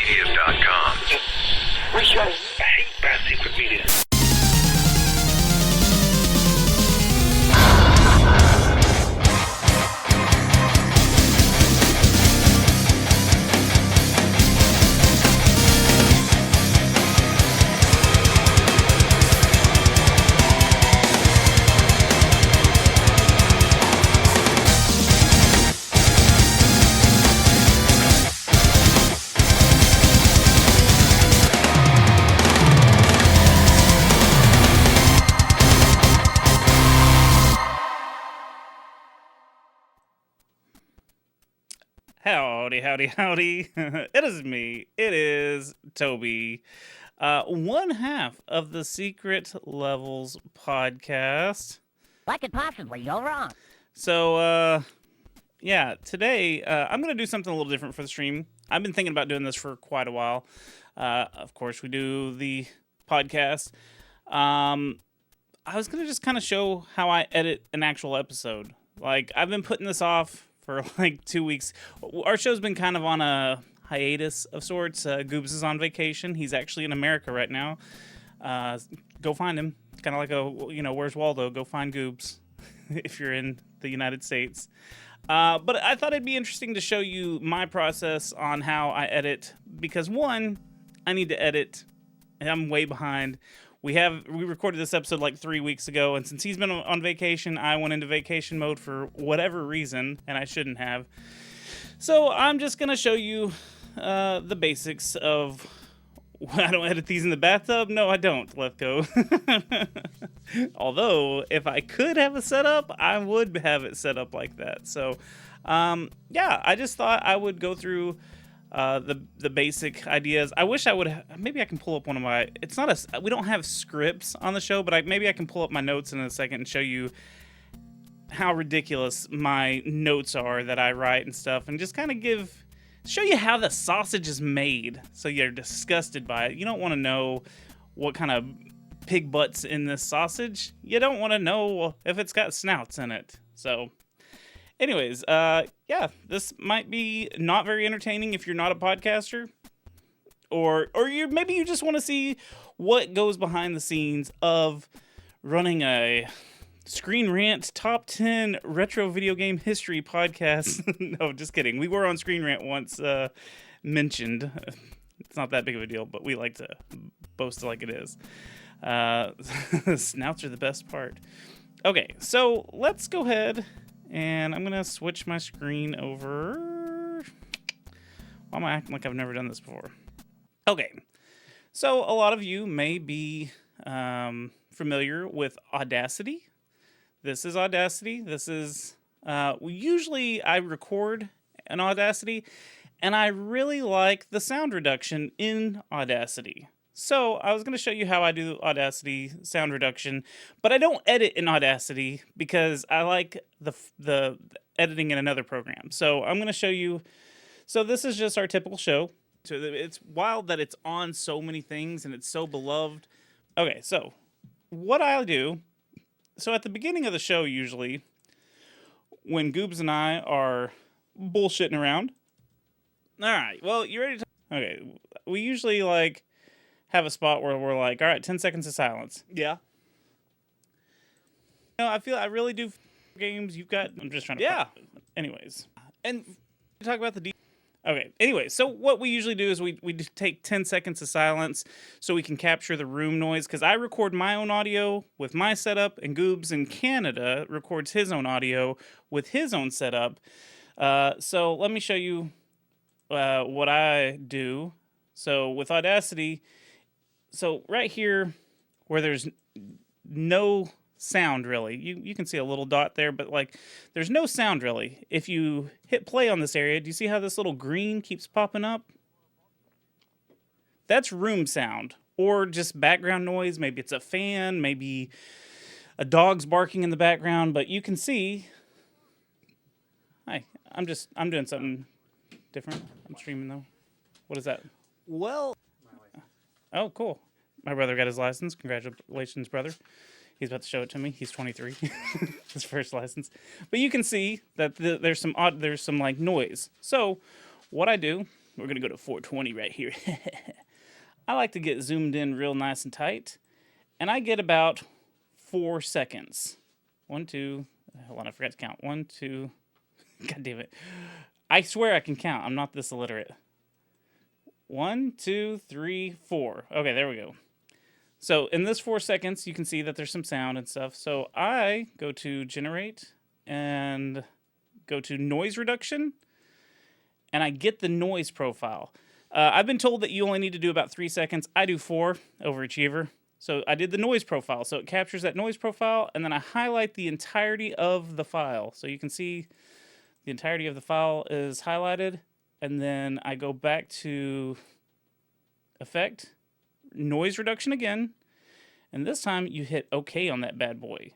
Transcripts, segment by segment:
SegaGenius.com. We sure hate bad secret media. Howdy, howdy, howdy. It is me. It is Toby. One half of the Secret Levels podcast. What could possibly go wrong? So, yeah, today I'm going to do something a little different for the stream. I've been thinking about doing this for quite a while. Of course, we do the podcast. I was going to just kind of show how I edit an actual episode. Like, I've been putting this off for like 2 weeks. Our show's been kind of on a hiatus of sorts. Goobs is on vacation. He's actually in America right now. Go find him. Kind of like where's Waldo? Go find Goobs if you're in the United States. But I thought it'd be interesting to show you my process on how I edit, because one, I need to edit, and I'm way behind. We recorded this episode like 3 weeks ago, and since he's been on vacation, I went into vacation mode for whatever reason, and I shouldn't have. So I'm just going to show you the basics of... I don't edit these in the bathtub? No, I don't, Lethco. Although, if I could have a setup, I would have it set up like that. So, yeah, I just thought I would go through... the basic ideas. I wish I would. Maybe I can pull up one of my. It's not a. We don't have scripts on the show, but maybe I can pull up my notes in a second and show you how ridiculous my notes are that I write and stuff, and just kind of show you how the sausage is made, so you're disgusted by it. You don't want to know what kind of pig butts in this sausage. You don't want to know if it's got snouts in it. So. Anyways, yeah, this might be not very entertaining if you're not a podcaster, or maybe you just want to see what goes behind the scenes of running a Screen Rant Top 10 Retro Video Game History podcast. No, just kidding. We were on Screen Rant once mentioned. It's not that big of a deal, but we like to boast like it is. Snouts are the best part. Okay, so let's go ahead. And I'm going to switch my screen over. Why am I acting like I've never done this before? Okay. So a lot of you may be familiar with Audacity. This is Audacity. This is... usually I record in Audacity, and I really like the sound reduction in Audacity. So I was going to show you how I do Audacity sound reduction, but I don't edit in Audacity because I like the editing in another program. So I'm going to show you. So this is just our typical show. So it's wild that it's on so many things and it's so beloved. Okay, so what I'll do. So at the beginning of the show, usually, when Goobs and I are bullshitting around. All right, well, you ready to... Okay, we usually have a spot where we're like, all right, 10 seconds of silence. Yeah. I feel I really do games. You've got... I'm just trying to... Yeah. Anyways. And talk about the... Okay. Anyway, so what we usually do is we just take 10 seconds of silence so we can capture the room noise, because I record my own audio with my setup, and Goobs in Canada records his own audio with his own setup. So let me show you what I do. So with Audacity... So right here, where there's no sound really, you can see a little dot there, but there's no sound really. If you hit play on this area, do you see how this little green keeps popping up? That's room sound, or just background noise. Maybe it's a fan, maybe a dog's barking in the background, but you can see. Hi, I'm doing something different. I'm streaming though. What is that? Well... Oh, cool. My brother got his license. Congratulations, brother. He's about to show it to me. He's 23. His first license. But you can see that there's some noise. So what I do We're going to go to 420 right here. I like to get zoomed in real nice and tight. And I get about 4 seconds. 1, 2, hold on, I forgot to count. 1, 2, God damn it. I swear I can count. I'm not this illiterate. 1, 2, 3, 4. Okay, there we go. So in this 4 seconds, you can see that there's some sound and stuff. So I go to generate and go to noise reduction, and I get the noise profile. I've been told that you only need to do about 3 seconds. I do 4, overachiever. So I did the noise profile. So it captures that noise profile, and then I highlight the entirety of the file. So you can see the entirety of the file is highlighted, and then I go back to effect, noise reduction again, and this time you hit OK on that bad boy.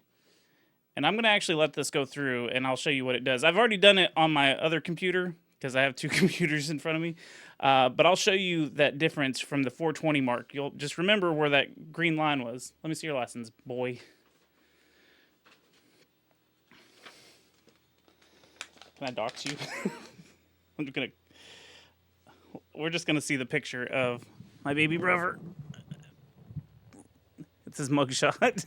And I'm going to actually let this go through, and I'll show you what it does. I've already done it on my other computer, because I have 2 computers in front of me. But I'll show you that difference from the 420 mark. You'll just remember where that green line was. Let me see your license, boy. Can I dox you? We're just gonna see the picture of my baby brother. It's his mugshot.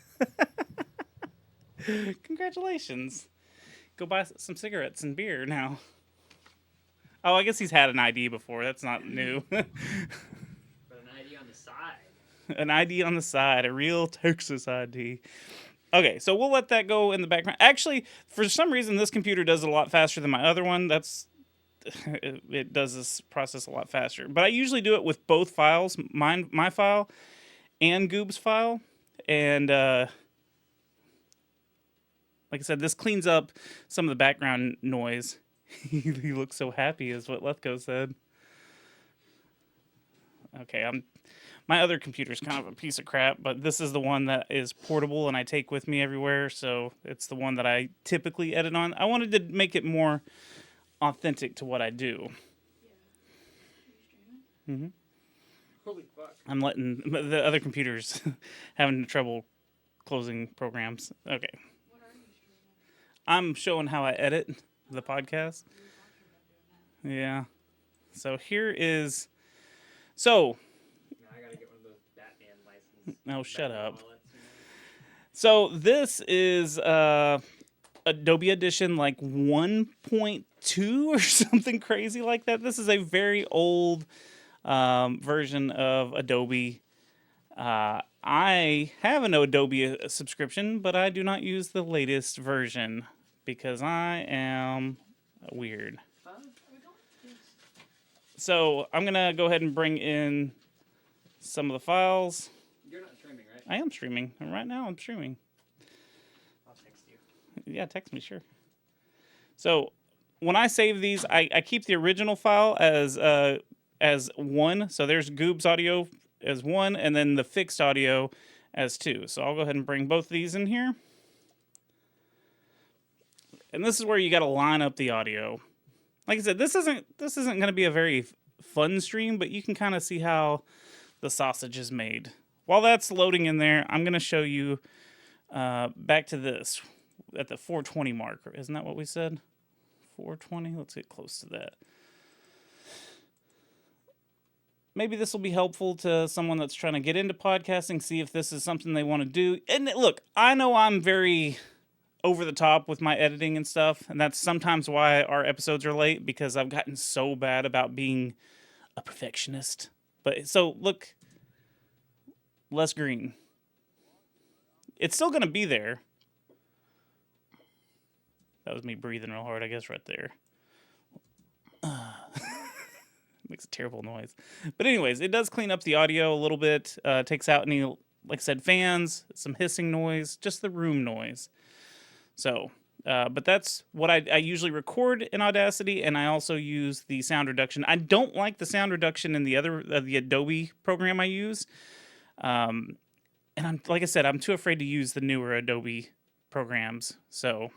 Congratulations. Go buy some cigarettes and beer now. Oh, I guess he's had an ID before. That's not new. But an ID on the side. An ID on the side. A real Texas ID. Okay, so we'll let that go in the background. Actually, for some reason, this computer does it a lot faster than my other one. It does this process a lot faster. But I usually do it with both files, my file and Goob's file. And like I said, this cleans up some of the background noise. He looks so happy, is what Lethko said. Okay, my other computer's kind of a piece of crap, but this is the one that is portable and I take with me everywhere, so it's the one that I typically edit on. I wanted to make it more authentic to what I do. Yeah. Holy fuck. I'm letting the other computers having trouble closing programs. Okay. What are you streaming? I'm showing how I edit the podcast. Yeah. So here is. So. Now I gotta get one of those Batman license. Oh, shut Batman up. wallets, you know? So this is Adobe Edition like 1.2 or something crazy like that. This is a very old version of Adobe. I have an Adobe subscription, but I do not use the latest version because I am weird. So I'm going to go ahead and bring in some of the files. You're not streaming, right? I am streaming. And right now I'm streaming. I'll text you. Yeah, text me, sure. So when I save these, I keep the original file as 1. So there's Goob's audio as 1, and then the fixed audio as 2. So I'll go ahead and bring both of these in here. And this is where you got to line up the audio. Like I said, this isn't going to be a very fun stream, but you can kind of see how the sausage is made. While that's loading in there, I'm going to show you back to this at the 420 mark. Isn't that what we said? 420? Let's get close to that. Maybe this will be helpful to someone that's trying to get into podcasting, see if this is something they want to do. And look, I know I'm very over the top with my editing and stuff, and that's sometimes why our episodes are late, because I've gotten so bad about being a perfectionist. But so look, less green. It's still going to be there. That was me breathing real hard, I guess, right there. Makes a terrible noise. But anyways, it does clean up the audio a little bit. Takes out any, like I said, fans, some hissing noise, just the room noise. So, but that's what I usually record in Audacity, and I also use the sound reduction. I don't like the sound reduction in the other the Adobe program I use. And I'm like I said, I'm too afraid to use the newer Adobe programs. So,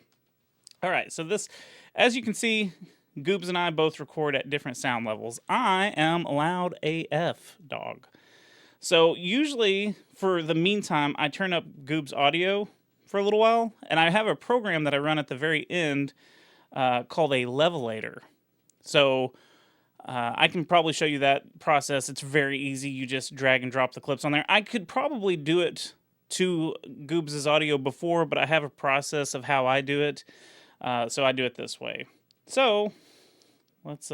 all right. So this, as you can see, Goobs and I both record at different sound levels. I am loud AF, dog. So usually, for the meantime, I turn up Goob's audio for a little while, and I have a program that I run at the very end called a levelator. So I can probably show you that process. It's very easy. You just drag and drop the clips on there. I could probably do it to Goobs' audio before, but I have a process of how I do it. So I do it this way. So let's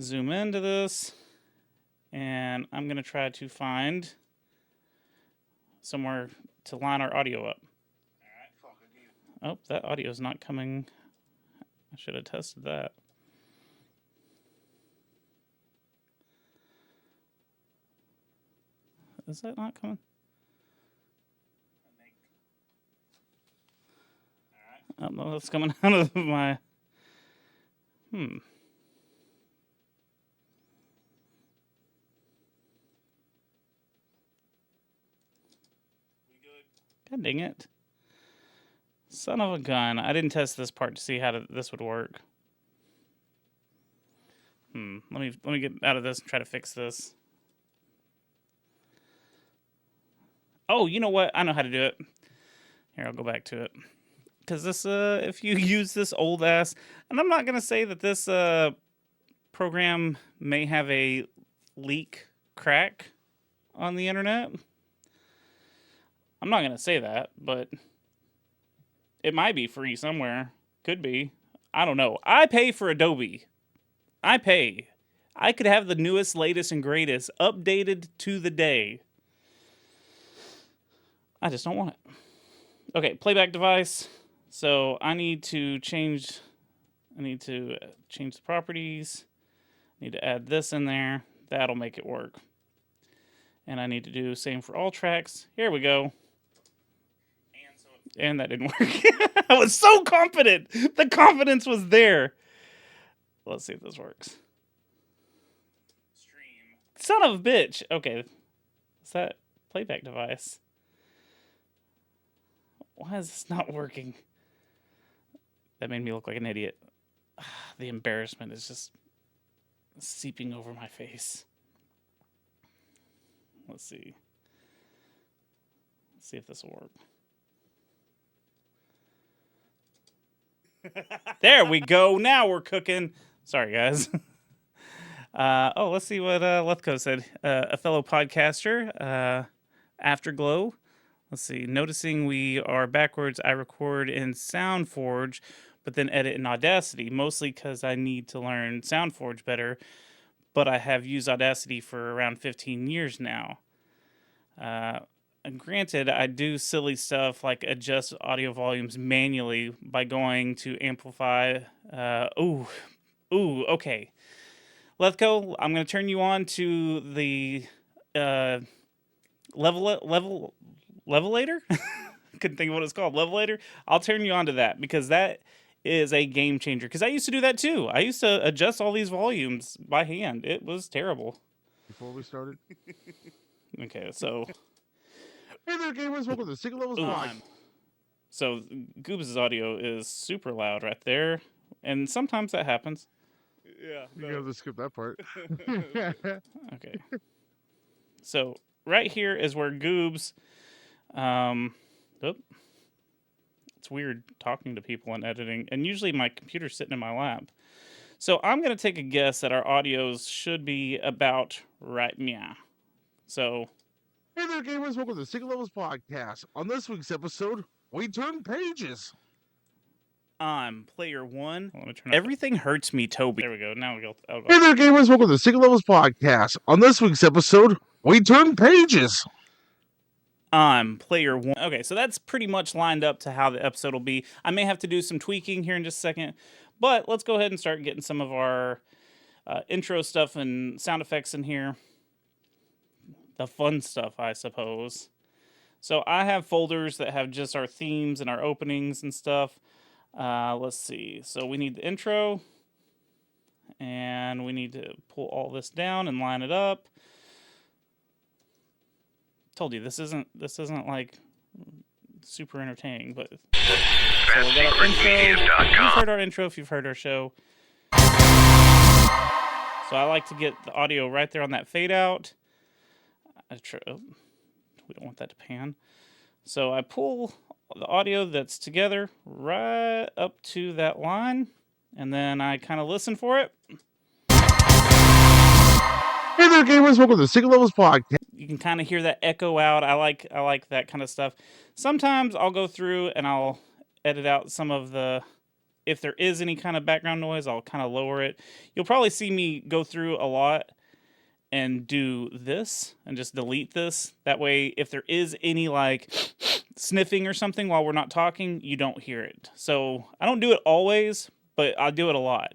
zoom into this. And I'm going to try to find somewhere to line our audio up. Oh, that audio is not coming. I should have tested that. Is that not coming? Oh, no, that's coming out of my... God dang it. Son of a gun. I didn't test this part to see how this would work. Let me get out of this and try to fix this. Oh, you know what? I know how to do it. Here, I'll go back to it. Because this, if you use this old ass, and I'm not gonna say that this program may have a leak crack on the internet. I'm not gonna say that, but it might be free somewhere. Could be. I don't know. I pay for Adobe. I pay. I could have the newest, latest, and greatest updated to the day. I just don't want it. Okay, playback device. So I need to change the properties. I need to add this in there. That'll make it work. And I need to do same for all tracks. Here we go. And that didn't work. I was so confident. The confidence was there. Let's see if this works. Stream. Son of a bitch. Okay. What's that playback device? Why is this not working? That made me look like an idiot. The embarrassment is just seeping over my face. Let's see. Let's see if this will work. There we go. Now we're cooking. Sorry, guys. Let's see what Lethco said. A fellow podcaster, Afterglow. Let's see. Noticing we are backwards, I record in SoundForge, but then edit in Audacity, mostly because I need to learn SoundForge better, but I have used Audacity for around 15 years now. And granted, I do silly stuff like adjust audio volumes manually by going to amplify. Okay. Lethco, I'm going to turn you on to the levelator? Couldn't think of what it's called. Levelator? I'll turn you on to that because that is a game changer. Because I used to do that too. I used to adjust all these volumes by hand. It was terrible. Before we started. Okay, so... Hey there, gamers. Welcome to the Single Levels Pod. So, Goobs' audio is super loud right there. And sometimes that happens. Yeah. You have to skip that part. Okay. So, right here is where Goobs... It's weird talking to people and editing. And usually my computer's sitting in my lap. So, I'm going to take a guess that our audios should be about right meow. So... Hey there, gamers. Welcome to the Single Levels Podcast. On this week's episode, we turn pages. I'm player one. Everything hurts me, Toby. There we go. Now I'll go. Hey there, gamers. Welcome to the Single Levels Podcast. On this week's episode, we turn pages. I'm player one. Okay, so that's pretty much lined up to how the episode will be. I may have to do some tweaking here in just a second, but let's go ahead and start getting some of our intro stuff and sound effects in here. The fun stuff, I suppose. So I have folders that have just our themes and our openings and stuff. Let's see. So we need the intro. And we need to pull all this down and line it up. Told you, this isn't like super entertaining, but... So we got our intro. You've heard our intro if you've heard our show. So I like to get the audio right there on that fade out. We don't want that to pan. So I pull the audio that's together right up to that line, and then I kind of listen for it. there, gamers. Welcome to the Single Levels Podcast. You can kind of hear that echo out. I like that kind of stuff. Sometimes I'll go through and I'll edit out some of the, if there is any kind of background noise, I'll kind of lower it. You'll probably see me go through a lot and do this and just delete this. That way, if there is any like sniffing or something while we're not talking, you don't hear it. So I don't do it always, but I do it a lot.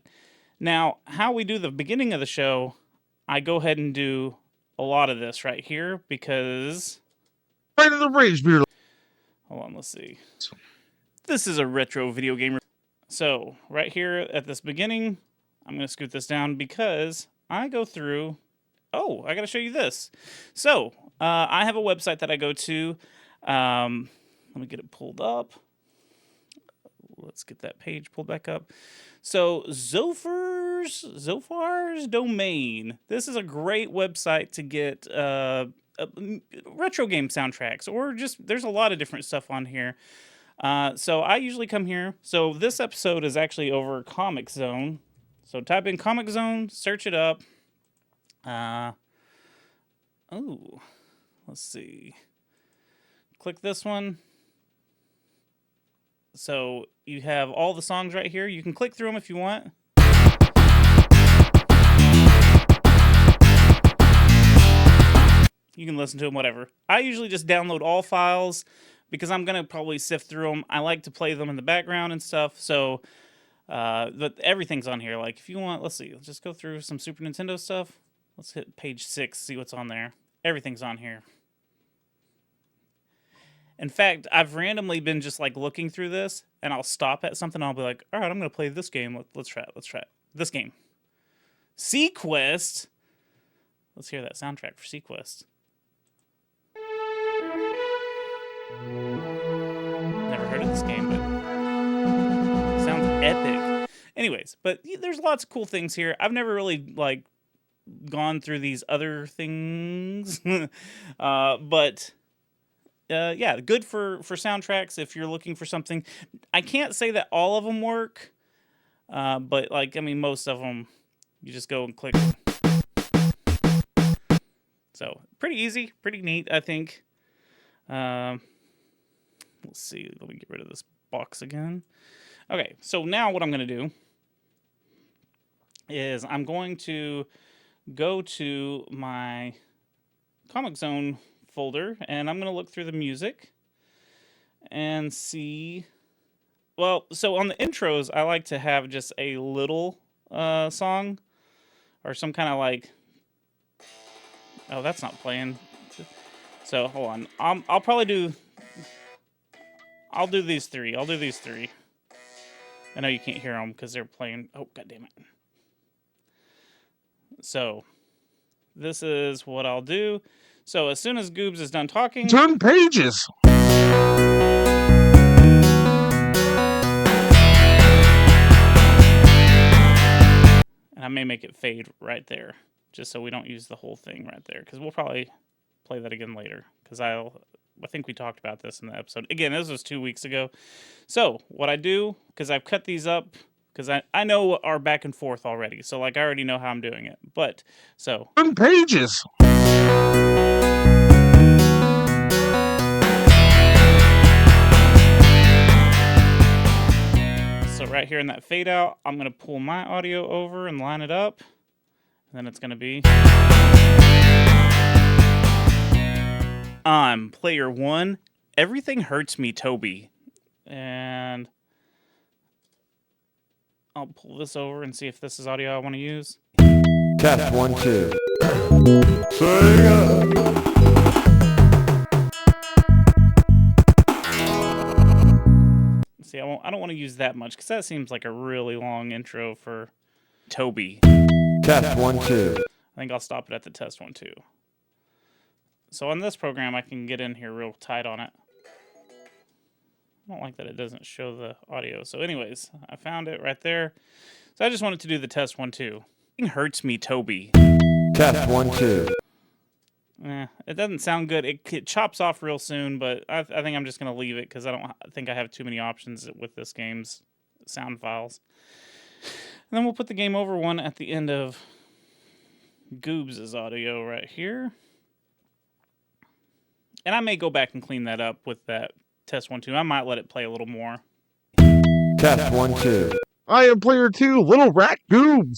Now, how we do the beginning of the show, I go ahead and do a lot of this right here because... Right in the rage beer. Hold on, let's see. This is a retro video game. So, right here at this beginning, I'm going to scoot this down because I go through... Oh, I got to show you this. So, I have a website that I go to. Let me get it pulled up. Let's get that page pulled back up. So, Zophar's Domain. This is a great website to get retro game soundtracks, or just, there's a lot of different stuff on here. So I usually come here. So this episode is actually over Comix Zone. So type in Comix Zone, search it up. Let's see. Click this one. So you have all the songs right here. You can click through them if you want. You can listen to them, whatever. I usually just download all files because I'm going to probably sift through them. I like to play them in the background and stuff. So but everything's on here. Like if you want, let's see. Let's just go through some Super Nintendo stuff. Let's hit page 6, see what's on there. Everything's on here. In fact, I've randomly been just like looking through this, and I'll stop at something. And I'll be like, all right, I'm going to play this game. Let's try it. Let's try it. This game. Sequest. Let's hear that soundtrack for Sequest. Never heard of this game, but it sounds epic. Anyways, but there's lots of cool things here. I've never really like gone through these other things, but yeah, good for soundtracks if you're looking for something. I can't say that all of them work, but like I mean, most of them, you just go and click. So pretty easy, pretty neat, I think. Let's see. Let me get rid of this box again. Okay, so now what I'm going to do is I'm going to go to my Comix Zone folder, and I'm going to look through the music and see... Well, so on the intros, I like to have just a little song or some kind of like... Oh, that's not playing. So, hold on. I'll probably do... I'll do these three. I'll do these three. I know you can't hear them because they're playing... Oh, God damn it. So, this is what I'll do. So, as soon as Goobs is done talking... Turn pages! And I may make it fade right there, just so we don't use the whole thing right there, because we'll probably play that again later, because I think we talked about this in the episode. Again, this was 2 weeks ago. So, what I do, because I've cut these up, because I know our back and forth already, so like I already know how I'm doing it. But, so... Turn pages! So right here in that fade out, I'm going to pull my audio over and line it up. And then it's going to be... I'm player 1. Everything hurts me, Toby. And I'll pull this over and see if this is audio I want to use. Test 1, 2. See, I don't want to use that much because that seems like a really long intro for Toby. Test 1, 2. I think I'll stop it at the test 1, 2. So on this program, I can get in here real tight on it. I don't like that it doesn't show the audio. So anyways, I found it right there. So I just wanted to do the test 1, 2. It hurts me, Toby. Test 1, 2. It doesn't sound good. It chops off real soon, but I think I'm just going to leave it because I don't think I have too many options with this game's sound files. And then we'll put the game over one at the end of Goobs' audio right here. And I may go back and clean that up with that test 1, 2. I might let it play a little more. Test 1, 2. I am player 2, Little Rat Goobs.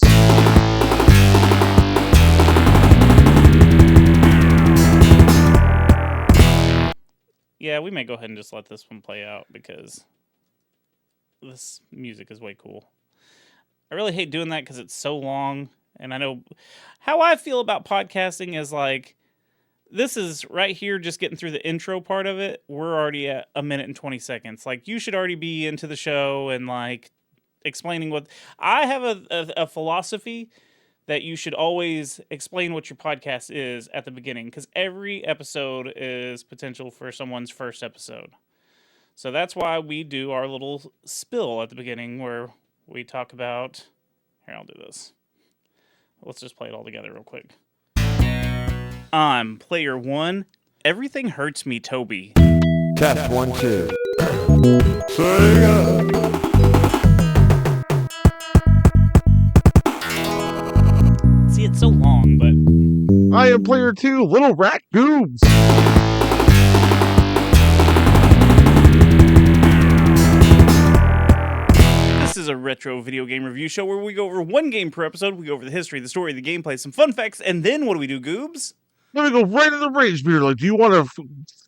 Yeah, we may go ahead and just let this one play out because this music is way cool. I really hate doing that because it's so long. And I know how I feel about podcasting is like, this is right here just getting through the intro part of it. We're already at 1 minute and 20 seconds. Like, you should already be into the show and like explaining what I have a philosophy that you should always explain what your podcast is at the beginning, because every episode is potential for someone's first episode. So that's why we do our little spill at the beginning where we talk about, here, I'll do this. Let's just play it all together real quick. I'm player 1. Everything hurts me, Toby. Test 1, 2. SEGA! See, it's so long, but I am player 2, Little Rat Goobs. this is a retro video game review show where we go over one game per episode. We go over the history, the story, the gameplay, some fun facts, and then what do we do, Goobs? Then we go right in the rage beer. Like, do you want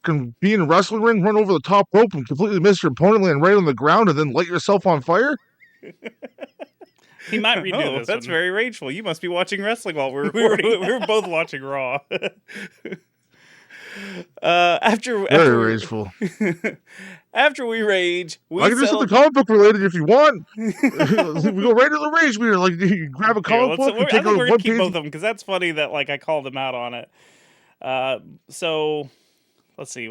to be in a wrestling ring, run over the top rope, and completely miss your opponent, land right on the ground, and then light yourself on fire? He might redo this. That's very rageful. You must be watching wrestling while we're recording. We were both watching Raw. After Very rageful. After we rage, we I can do something comic book related if you want. We go right to the rage beer. Like, you grab a comic book and I take think we're one gonna keep page. both of them because that's funny that like I called them out on it. So let's see.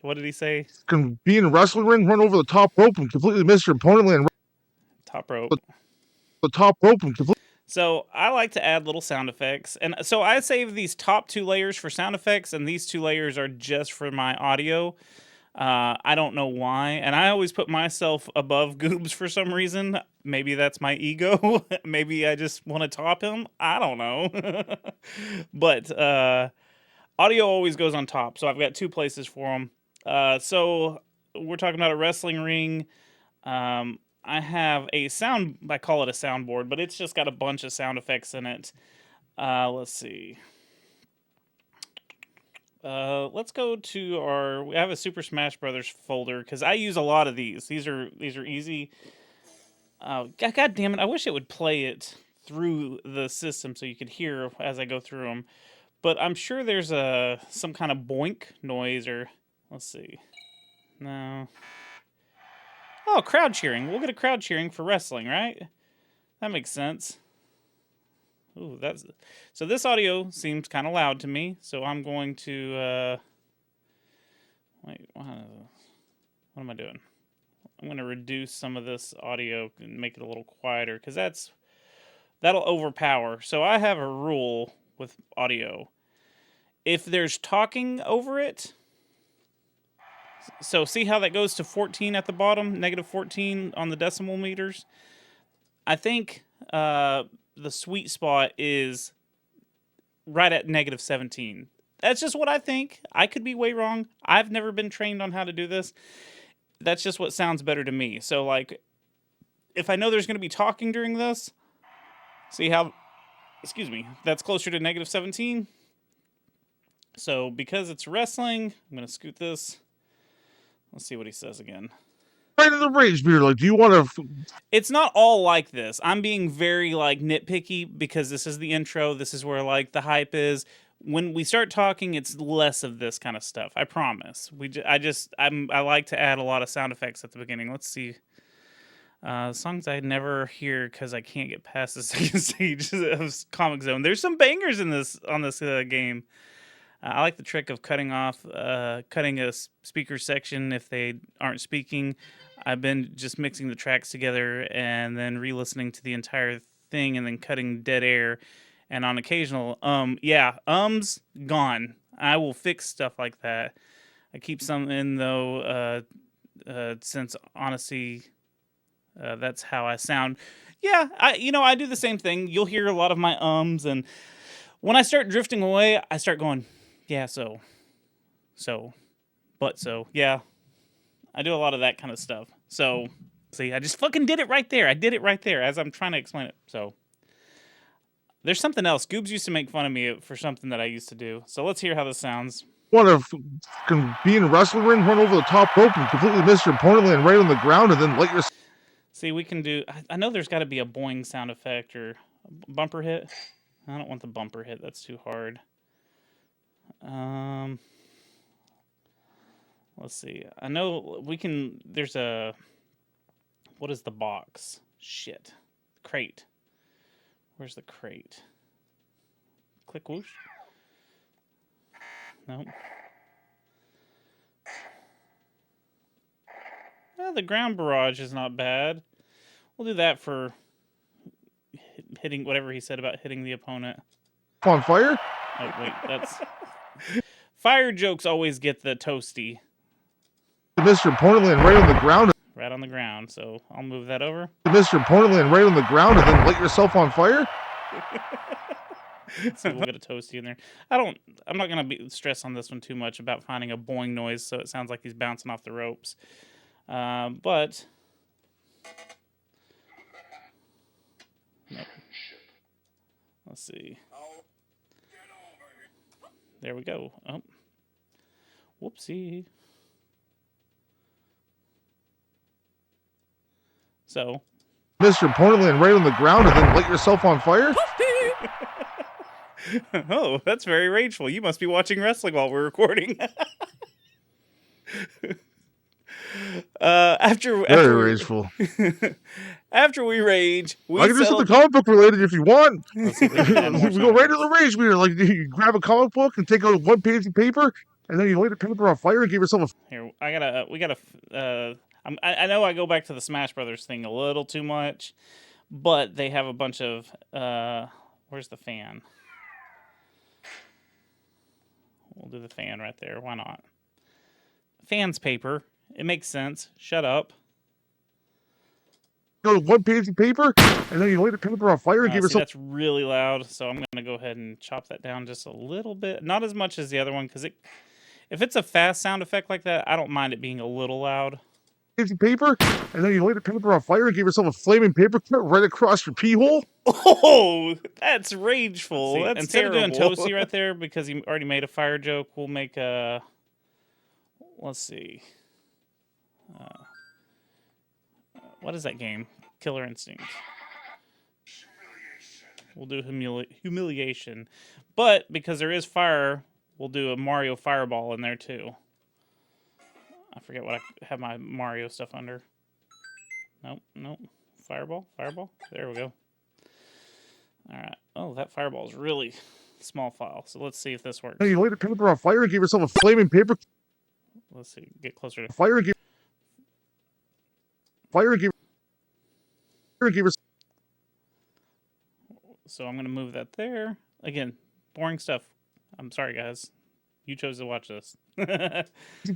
What did he say? Can be in a wrestling ring, run over the top rope, and completely miss your opponent, land Top rope. the top rope, and completely. So I like to add little sound effects. And so I save these top 2 layers for sound effects, and these 2 layers are just for my audio. I don't know why. And I always put myself above Goobs for some reason. Maybe that's my ego. Maybe I just want to top him. I don't know. But audio always goes on top. So I've got 2 places for them. So we're talking about a wrestling ring. I have a sound, I call it a soundboard, but it's just got a bunch of sound effects in it. Let's see. Let's go to we have a Super Smash Brothers folder because I use a lot of these. These are easy. God damn it! I wish it would play it through the system so you could hear as I go through them. But I'm sure there's some kind of boink noise or let's see. No. Oh, crowd cheering. We'll get a crowd cheering for wrestling, right? That makes sense. Ooh, so this audio seems kind of loud to me, so I'm going to wait, what am I doing? I'm going to reduce some of this audio and make it a little quieter because that'll overpower. So I have a rule with audio. If there's talking over it, so see how that goes to 14 at the bottom, negative 14 on the decimal meters? I think the sweet spot is right at negative 17. That's just what I think. I could be way wrong. I've never been trained on how to do this. That's just what sounds better to me. So, like, if I know there's going to be talking during this, see how, that's closer to negative 17. So, because it's wrestling, I'm going to scoot this. Let's see what he says again. Right in the rage beer. Like, do you want to? It's not all like this. I'm being very like nitpicky because this is the intro. This is where like the hype is. When we start talking, it's less of this kind of stuff. I promise. I like to add a lot of sound effects at the beginning. Let's see. Songs I never hear because I can't get past the second stage of Comix Zone. There's some bangers in this game. I like the trick of cutting a speaker section if they aren't speaking. I've been just mixing the tracks together and then re-listening to the entire thing and then cutting dead air. And on occasional, gone. I will fix stuff like that. I keep some in though, since honestly, that's how I sound. Yeah, I do the same thing. You'll hear a lot of my and when I start drifting away, I start going, yeah, so, yeah. I do a lot of that kind of stuff. So, see, I just fucking did it right there. I did it right there as I'm trying to explain it. So, there's something else. Goobs used to make fun of me for something that I used to do. So let's hear how this sounds. Want to be in a wrestling ring, run over the top rope and completely miss your opponent, land right on the ground, and then let your... See, we can do... I know there's got to be a boing sound effect or a bumper hit. I don't want the bumper hit. That's too hard. Let's see. I know we can... There's a... What is the box? Shit. Crate. Where's the crate? Click whoosh. Nope. The ground barrage is not bad. We'll do that for hitting whatever he said about hitting the opponent. On fire? Oh, wait, that's... Fire jokes always get the toasty. Miss your opponent, land right on the ground. Right on the ground, so I'll move that over. Miss your opponent, land right on the ground, and then light yourself on fire? So we'll get a toasty in there. I'm not going to be stress on this one too much about finding a boing noise so it sounds like he's bouncing off the ropes. But... Nope. Let's see. There we go. Oh. Whoopsie. So. Miss your opponent, land right on the ground, and then light yourself on fire? Oh, that's very rageful. You must be watching wrestling while we're recording. After Very rageful. After we rage, we I can do something comic book related if you want. We see if we can add more go right to sound the rage meter. Like you grab a comic book and take out one page of paper, and then you light the paper on fire and give yourself a... Here, I know I go back to the Smash Brothers thing a little too much, but they have a bunch of, where's the fan? We'll do the fan right there. Why not? Fan's paper. It makes sense. Shut up. Go to one page of paper, and then you light the paper on fire and give yourself... That's really loud, so I'm going to go ahead and chop that down just a little bit. Not as much as the other one, because if it's a fast sound effect like that, I don't mind it being a little loud. Page of paper, and then you light the paper on fire and give yourself a flaming paper cut right across your pee hole. Oh, that's rageful. See, that's instead terrible. of doing Toasty right there, because he already made a fire joke, we'll make a... Let's see. What is that game? Killer Instinct. We'll do humiliation. But because there is fire, we'll do a Mario Fireball in there too. I forget what I have my Mario stuff under. Nope. Fireball. There we go. Alright. Oh, that fireball is really small file. So let's see if this works. You light the paper on fire and give yourself a flaming paper. Let's see. Get closer to fire and give yourself... So I'm going to move that there. Again, boring stuff. I'm sorry, guys. You chose to watch this.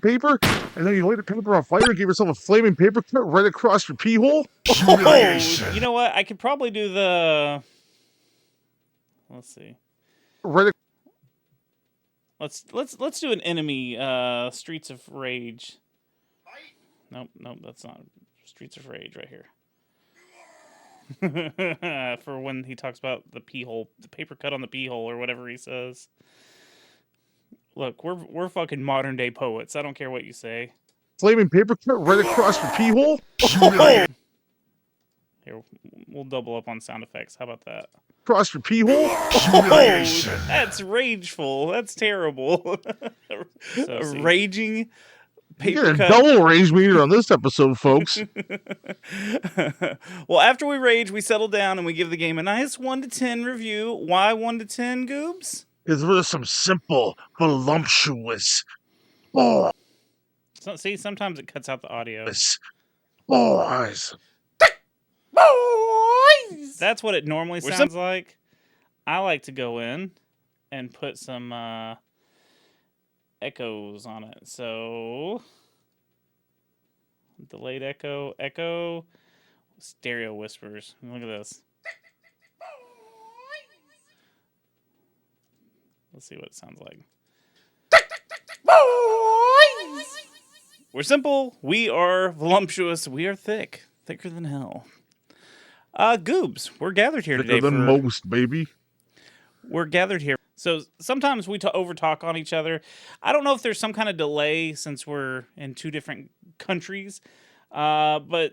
Paper, and then you light the paper on fire and give yourself a flaming paper cut right across your pee hole. Oh, you know what? I could probably do the... Let's see. Let's do an enemy, Streets of Rage. Nope, that's not Streets of Rage right here. For when he talks about the pee hole, the paper cut on the pee hole, or whatever he says. Look, we're fucking modern day poets. I don't care what you say. Flaming paper cut right across your pee hole. Here, we'll double up on sound effects. How about that? Across your pee hole. Oh, that's rageful. That's terrible. So, raging. You get a double rage meter on this episode, folks. Well, after we rage, we settle down and we give the game a nice 1 to 10 review. Why 1 to 10, Goobs? Because we're some simple, voluptuous. Oh. So, see, sometimes it cuts out the audio. Boys. That's what it normally sounds like. I like to go in and put some echoes on it. So, delayed echo, stereo whispers. Look at this. Let's see what it sounds like. We're simple. We are voluptuous. We are thick. Thicker than hell. Goobs, we're gathered here Thicker today than most, baby. We're gathered here. So sometimes we overtalk on each other. I don't know if there's some kind of delay since we're in two different countries. But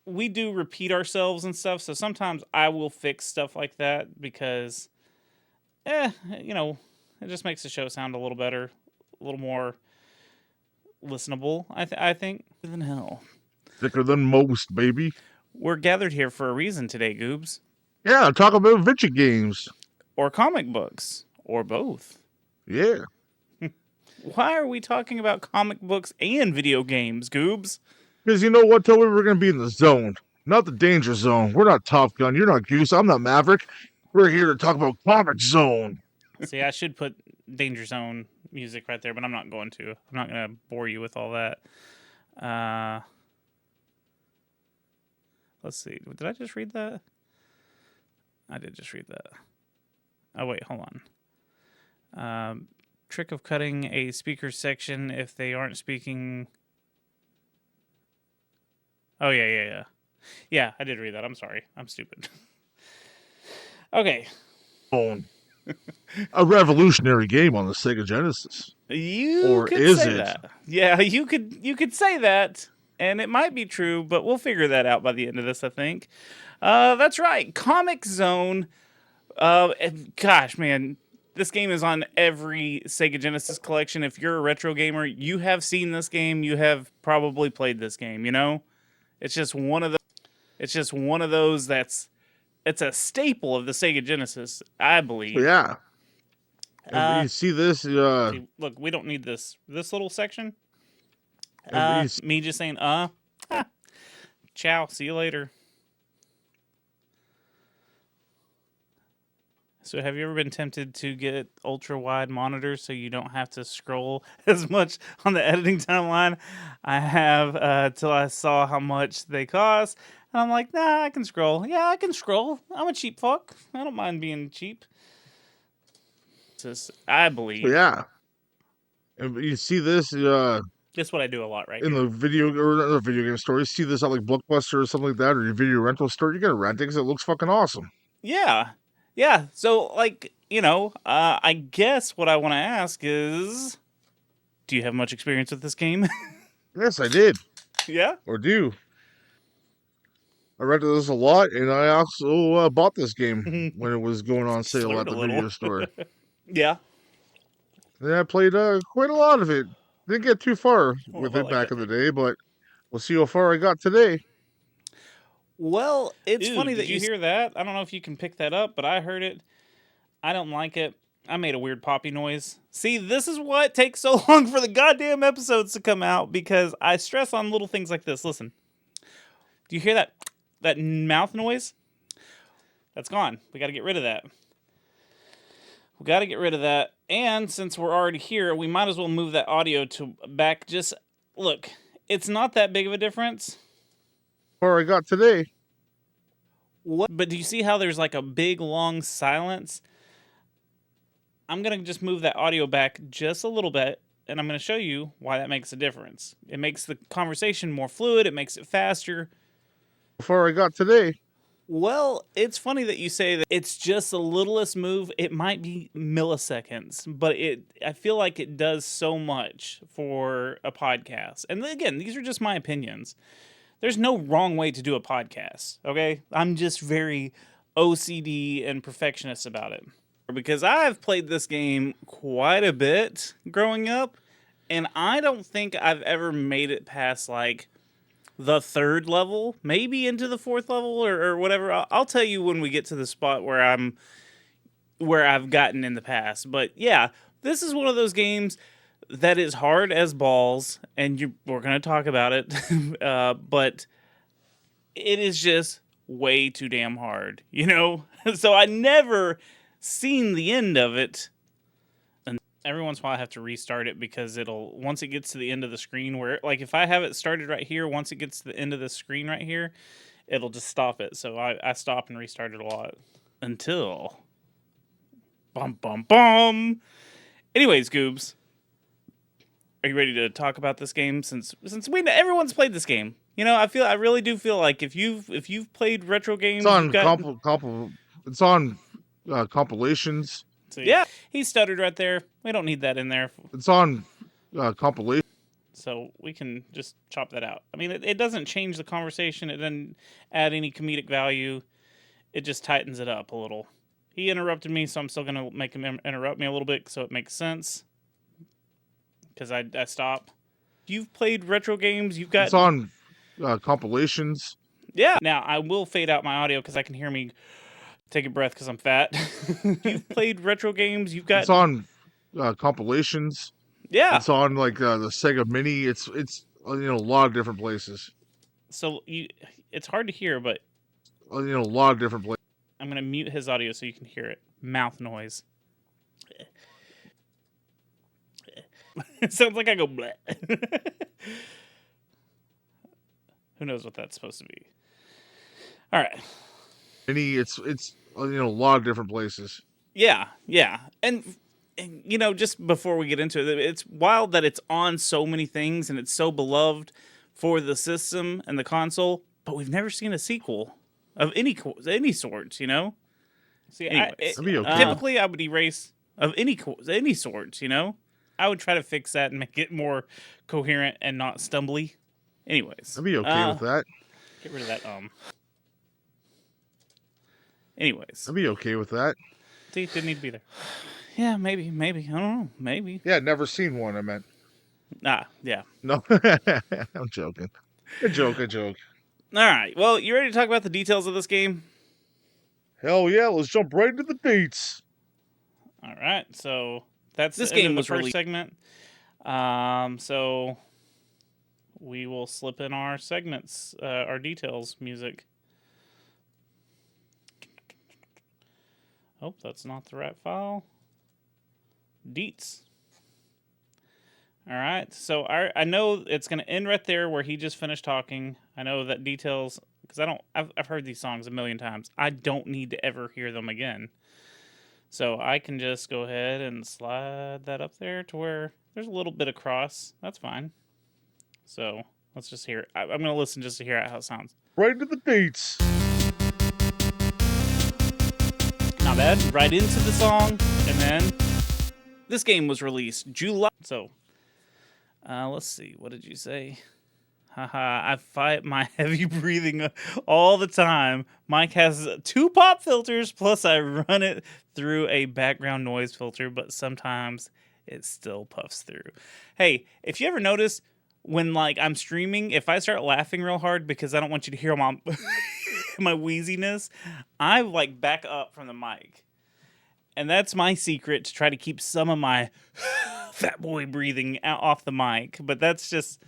we do repeat ourselves and stuff. So sometimes I will fix stuff like that because, you know, it just makes the show sound a little better, a little more listenable, I think. Than hell. Thicker than most, baby. We're gathered here for a reason today, Goobs. Yeah, talk about video games. Or comic books. Or both. Yeah. Why are we talking about comic books and video games, Goobs? Because you know what, Toby? We're going to be in the zone, not the danger zone. We're not Top Gun. You're not Goose. I'm not Maverick. We're here to talk about Comix Zone. See, I should put Danger Zone music right there, but I'm not going to. I'm not going to bore you with all that. Let's see. Did I just read that? I did just read that. Oh, wait. Hold on. Trick of cutting a speaker section if they aren't speaking. Oh, yeah. Yeah, I did read that. I'm sorry. I'm stupid. Okay. A revolutionary game on the SEGA Genesis. You Or could is say it? that. Yeah, you could say that, and it might be true, but we'll figure that out by the end of this, I think. That's right, Comix Zone. And gosh, man, this game is on every Sega Genesis collection. If you're a retro gamer, you have seen this game. You have probably played this game. You know, it's just one of those that's. It's a staple of the Sega Genesis, I believe. Yeah. You see this? See, look, we don't need this little section. Me just saying, ciao, see you later. So have you ever been tempted to get ultra-wide monitors so you don't have to scroll as much on the editing timeline? I have till I saw how much they cost. And I'm like, nah, I can scroll. Yeah, I can scroll. I'm a cheap fuck. I don't mind being cheap. I believe. Yeah. And you see this That's what I do a lot right in here. the video or other video game store. You see this at like Blockbuster or something like that, or your video rental store. You're gonna rent it because it looks fucking awesome. Yeah. So, like, you know, I guess what I want to ask is, do you have much experience with this game? Yes, I did. Yeah? Or do. I rented this a lot, and I also bought this game when it was going on sale Slurred at a the little. video store. Yeah. And I played quite a lot of it. Didn't get too far Oh, with I it like back that. in the day, but we'll see how far I got today. Well, it's Dude, funny did that you you hear that. I don't know if you can pick that up, but I heard it. I don't like it. I made a weird poppy noise. See, this is what takes so long for the goddamn episodes to come out because I stress on little things like this. Listen. Do you hear that mouth noise? That's gone. We got to get rid of that. And since we're already here, we might as well move that audio to back. Just look, it's not that big of a difference. Far I got today. But do you see how there's like a big long silence? I'm going to just move that audio back just a little bit, and I'm going to show you why that makes a difference. It makes the conversation more fluid. It makes it faster. Far I got today. Well, it's funny that you say that it's just the littlest move. It might be milliseconds, but I feel like it does so much for a podcast. And again, these are just my opinions. There's no wrong way to do a podcast, okay? I'm just very OCD and perfectionist about it. Because I've played this game quite a bit growing up, and I don't think I've ever made it past, like, the third level, maybe into the fourth level or whatever. I'll tell you when we get to the spot where I've gotten in the past. But yeah, this is one of those games that is hard as balls, and we're going to talk about it. But it is just way too damn hard, you know? So I never seen the end of it. And every once in a while I have to restart it because once it gets to the end of the screen where, like, if I have it started right here, once it gets to the end of the screen right here, it'll just stop it. So I stop and restart it a lot until Bum, bum, bum. Anyways, Goobs, are you ready to talk about this game? Since everyone's played this game, I really do feel like if you've played retro games, It's on you've got it's on compilations. yeah. He stuttered right there. We don't need that in there, It's on compilation. so we can just chop that out. I mean, it doesn't change the conversation. It doesn't add any comedic value. It just tightens it up a little. He interrupted me, so I'm still gonna make him interrupt me a little bit so it makes sense. Because I stop. If you've played retro games, you've got... It's on compilations. Yeah. Now, I will fade out my audio because I can hear me take a breath because I'm fat. If you've played retro games, you've got... It's on compilations. Yeah. It's on like the Sega Mini. It's a lot of different places. So it's hard to hear, but A lot of different places. I'm going to mute his audio so you can hear it. Mouth noise. It sounds like I go bleh. Who knows what that's supposed to be? All right. Mini. It's a lot of different places. Yeah. And just before we get into it, it's wild that it's on so many things and it's so beloved for the system and the console, but we've never seen a sequel of any sorts, See, That'd be okay. typically I would erase of any sorts, I would try to fix that and make it more coherent and not stumbly. Anyways. I'd be okay with that. Get rid of that Anyways. I'd be okay with that. See, didn't need to be there. Yeah, maybe. I don't know. Maybe. Yeah, never seen one. I meant. Yeah. No, I'm joking. A joke. All right. Well, you ready to talk about the details of this game? Hell yeah! Let's jump right into the dates. All right. So that's this game was the first segment. So we will slip in our segments, our details music. Oh, that's not the right file. Deets. All right, so I know it's going to end right there where he just finished talking. I know that details, because I've heard these songs a million times. I don't need to ever hear them again. So I can just go ahead and slide that up there to where there's a little bit of cross. That's fine. So let's just hear it. I'm going to listen just to hear how it sounds. Right into the dates. Not bad. Right into the song, and then this game was released July. So, let's see. What did you say? Haha, I fight my heavy breathing all the time. Mike has 2 pop filters, plus I run it through a background noise filter, but sometimes it still puffs through. Hey, if you ever notice when I'm streaming, if I start laughing real hard because I don't want you to hear my my wheeziness, I back up from the mic. And that's my secret to try to keep some of my fat boy breathing out off the mic. But that's just,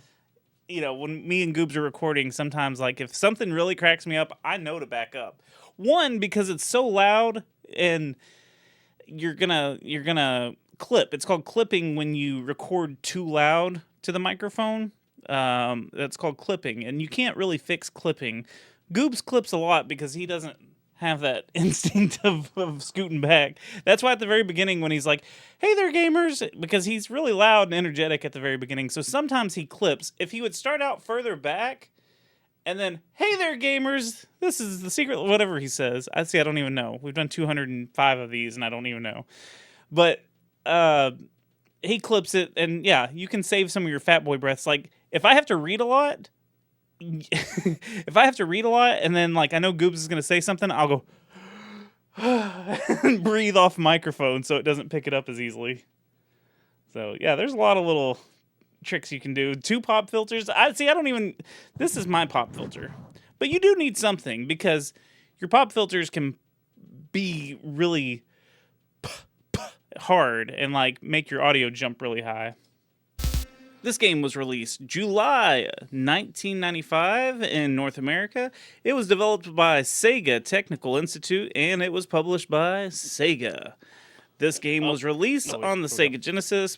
when me and Goobs are recording, sometimes if something really cracks me up, I know to back up. One, because it's so loud and you're gonna clip. It's called clipping when you record too loud to the microphone. That's called clipping, and you can't really fix clipping. Goobs clips a lot because he doesn't have that instinct of scooting back. That's why at the very beginning when he's like, "Hey there, gamers," because he's really loud and energetic at the very beginning. So sometimes he clips. If he would start out further back and then, "Hey there, gamers, this is the secret," whatever he says. I don't even know. We've done 205 of these and I don't even know. But he clips it, and yeah, you can save some of your fat boy breaths. If I have to read a lot, and then I know Goobs is going to say something, I'll go and breathe off microphone so it doesn't pick it up as easily. So yeah, there's a lot of little tricks you can do. 2 pop filters. This is my pop filter. But you do need something because your pop filters can be really hard and make your audio jump really high. This game was released July 1995 in North America. It was developed by SEGA Technical Institute, and it was published by SEGA. This game was released on the SEGA Genesis,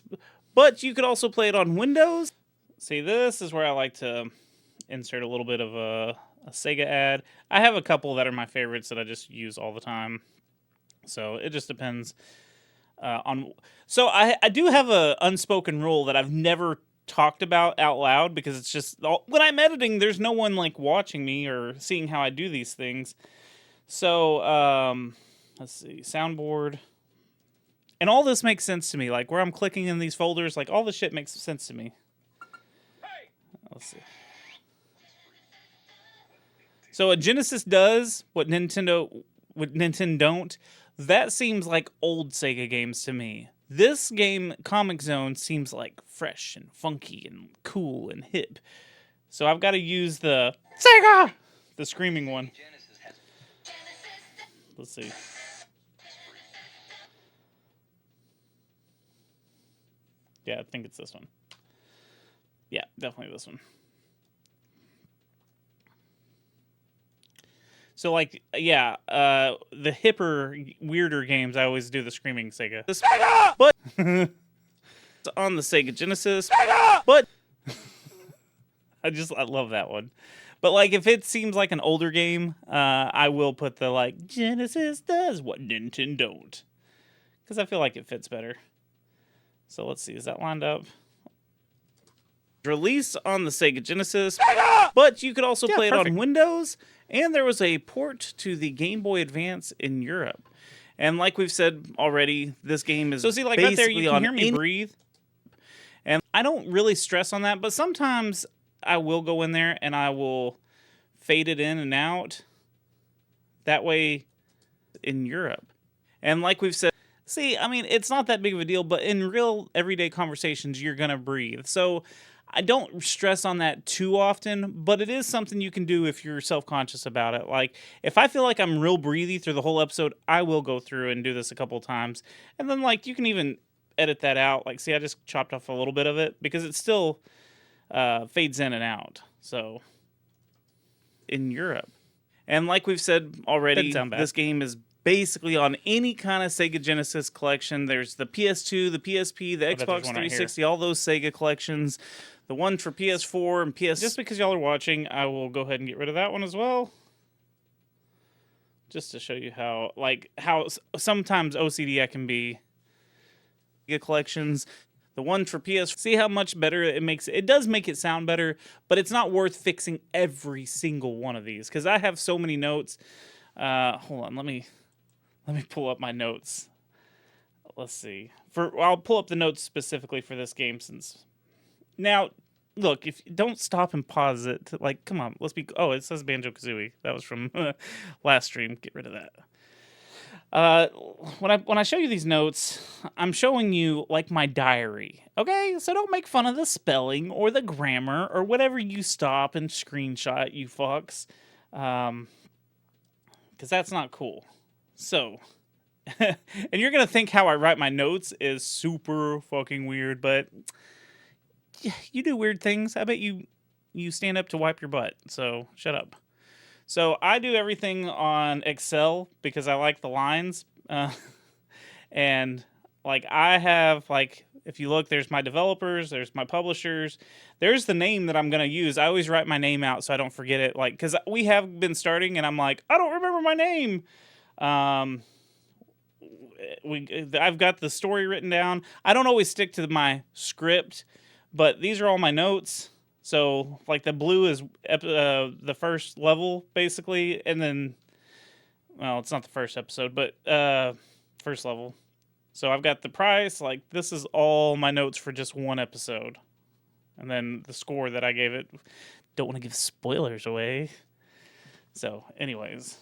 but you could also play it on Windows. See, this is where I like to insert a little bit of a SEGA ad. I have a couple that are my favorites that I just use all the time. So it just depends So I do have a unspoken rule that I've never talked about out loud because it's just when I'm editing, there's no one like watching me or seeing how I do these things. So let's see, soundboard, and all this makes sense to me. Like where I'm clicking in these folders, like all this shit makes sense to me. Let's see. So a Genesis does what Nintendo don't. That seems like old Sega games to me. This game, Comix Zone, seems like fresh and funky and cool and hip. So I've got to use the SEGA, the screaming one. Let's see. Yeah, I think it's this one. Yeah, definitely this one. So, like, yeah, the hipper, weirder games, I always do the screaming Sega. But on the Sega Genesis, but I love that one. But, like, if it seems like an older game, I will put the, like, Genesis does what Nintendo don't. Because I feel like it fits better. So, let's see, is that lined up? Release on the Sega Genesis, but you could also play it on Windows, and there was a port to the Game Boy Advance in Europe. And like we've said already, this game is like right there you can hear me breathe. And I don't really stress on that, but sometimes I will go in there and I will fade it in and out. That way in Europe. And like we've said, see, I mean, it's not that big of a deal, but in real everyday conversations, you're going to breathe. So I don't stress on that too often, but it is something you can do if you're self-conscious about it. Like, if I feel like I'm real breathy through the whole episode, I will go through and do this a couple of times. And then, like, you can even edit that out. Like, see, I just chopped off a little bit of it because it still fades in and out. So, in Europe. And like we've said already, this game is basically on any kind of Sega Genesis collection. There's the PS2, the PSP, the Xbox 360, all those Sega collections. The one for PS4 and PS... Just because y'all are watching, I will go ahead and get rid of that one as well. Just to show you how sometimes OCD I can be. Sega collections. The one for PS... See how much better it makes it. It does make it sound better, but it's not worth fixing every single one of these. Because I have so many notes. Hold on, let me pull up my notes. Let's see. I'll pull up the notes specifically for this game since... Now, look, if don't stop and pause it. Like, come on, let's be... Oh, it says Banjo-Kazooie. That was from last stream. Get rid of that. When I show you these notes, I'm showing you, like, my diary. Okay? So don't make fun of the spelling or the grammar or whatever you stop and screenshot, you fucks. Because that's not cool. So... and you're going to think how I write my notes is super fucking weird, but... You do weird things. I bet you stand up to wipe your butt. So shut up. So I do everything on Excel because I like the lines. And like I have like, if you look, there's my developers, there's my publishers, there's the name that I'm going to use. I always write my name out so I don't forget it. Like, cause we have been starting and I'm like, I don't remember my name. I've got the story written down. I don't always stick to my script. But these are all my notes. So, like, the blue is the first level, basically. And then, well, it's not the first episode, but first level. So, I've got the price. Like, this is all my notes for just one episode. And then the score that I gave it. Don't want to give spoilers away. So, anyways,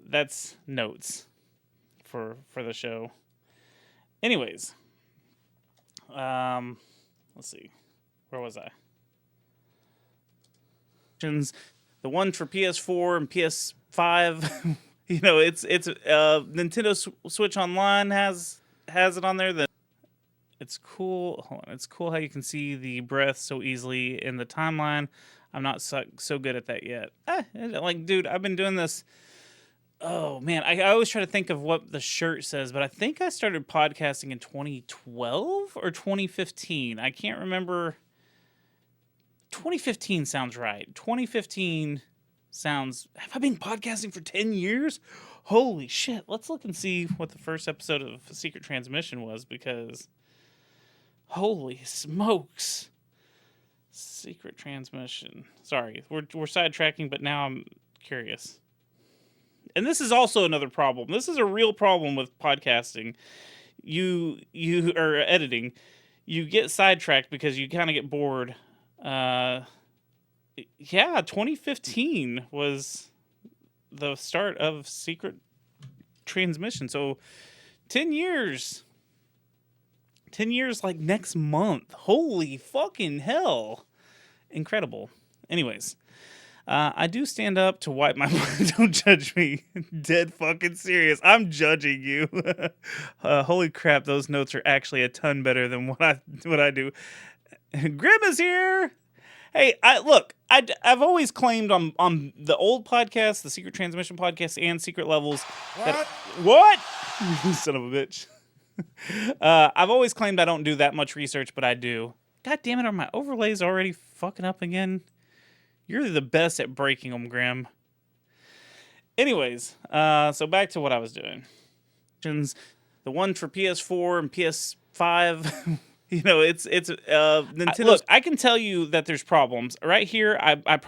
that's notes for the show. Anyways. Let's see. Where was I? The one for PS4 and PS5, you know, it's Nintendo Switch Online has it on there. That it's cool. Hold on, it's cool how you can see the breath so easily in the timeline. I'm not so good at that yet. Like, dude, I've been doing this. Oh man, I always try to think of what the shirt says, but I think I started podcasting in 2012 or 2015. I can't remember. 2015 sounds right. 2015 sounds... Have I been podcasting for 10 years? Holy shit. Let's look and see what the first episode of Secret Transmission was, because holy smokes. Secret Transmission. Sorry, we're sidetracking, but now I'm curious. And this is also another problem. This is a real problem with podcasting. You or editing. You get sidetracked because you kind of get bored. Yeah, 2015 was the start of Secret Transmission. So 10 years. 10 years like next month. Holy fucking hell. Incredible. Anyways, I do stand up to wipe my mind. Don't judge me. Dead fucking serious. I'm judging you. Holy crap, those notes are actually a ton better than what I do. Grim is here. Hey, I've always claimed on the old podcast, the Secret Transmission podcast, and Secret Levels. What? Son of a bitch. I've always claimed I don't do that much research, but I do. God damn it, are my overlays already fucking up again? You're the best at breaking them, Grim. Anyways, so back to what I was doing. The one for PS4 and PS5. You know, it's Nintendo. Look, I can tell you that there's problems. Right here, I'm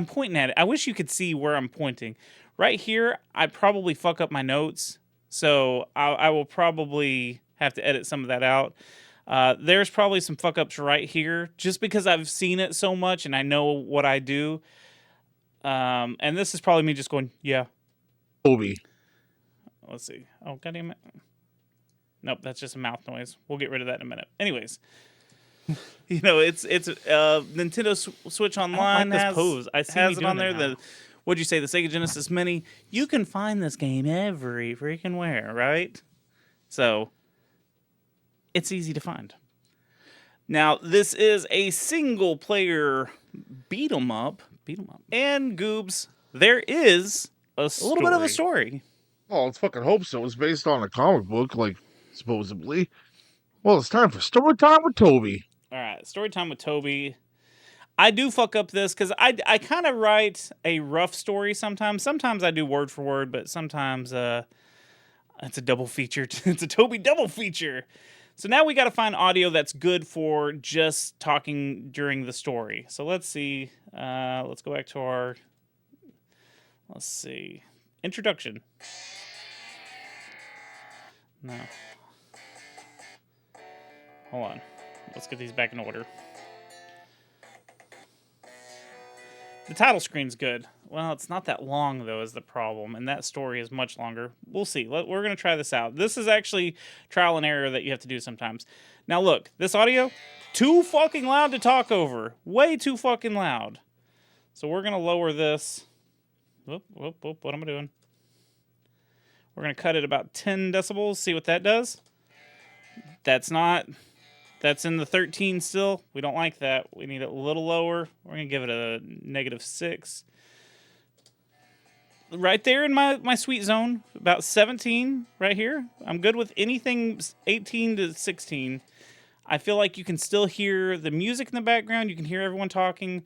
pointing at it. I wish you could see where I'm pointing. Right here, I probably fuck up my notes. So I will probably have to edit some of that out. There's probably some fuck ups right here, just because I've seen it so much and I know what I do. And this is probably me just going, yeah. Toby. Let's see. Oh, goddamn it. Nope, that's just a mouth noise. We'll get rid of that in a minute. Anyways, you know, it's Nintendo Switch Online this has, pose. I see has me it on doing there. it now. What'd you say? The Sega Genesis Mini. You can find this game every freaking where, right? So it's easy to find. Now, this is a single player beat 'em up. And Goobs, there is a little bit of a story. Oh, let's fucking hope so. It's based on a comic book, like, supposedly. Well, it's time for story time with Toby. All right, story time with Toby. I do fuck up this because I kind of write a rough story sometimes. Sometimes I do word for word, but sometimes it's a double feature. It's a Toby double feature. So now we got to find audio that's good for just talking during the story. So let's see. Let's go back to our, let's see, introduction. No. Hold on. Let's get these back in order. The title screen's good. Well, it's not that long, though, is the problem, and that story is much longer. We'll see. We're going to try this out. This is actually trial and error that you have to do sometimes. Now, look, this audio, too fucking loud to talk over. Way too fucking loud. So we're going to lower this. Whoop, what am I doing? We're going to cut it about 10 decibels, see what that does. That's in the 13 still. We don't like that. We need it a little lower. We're going to give it a -6. Right there in my sweet zone, about 17 right here. I'm good with anything 18 to 16. I feel like you can still hear the music in the background. You can hear everyone talking.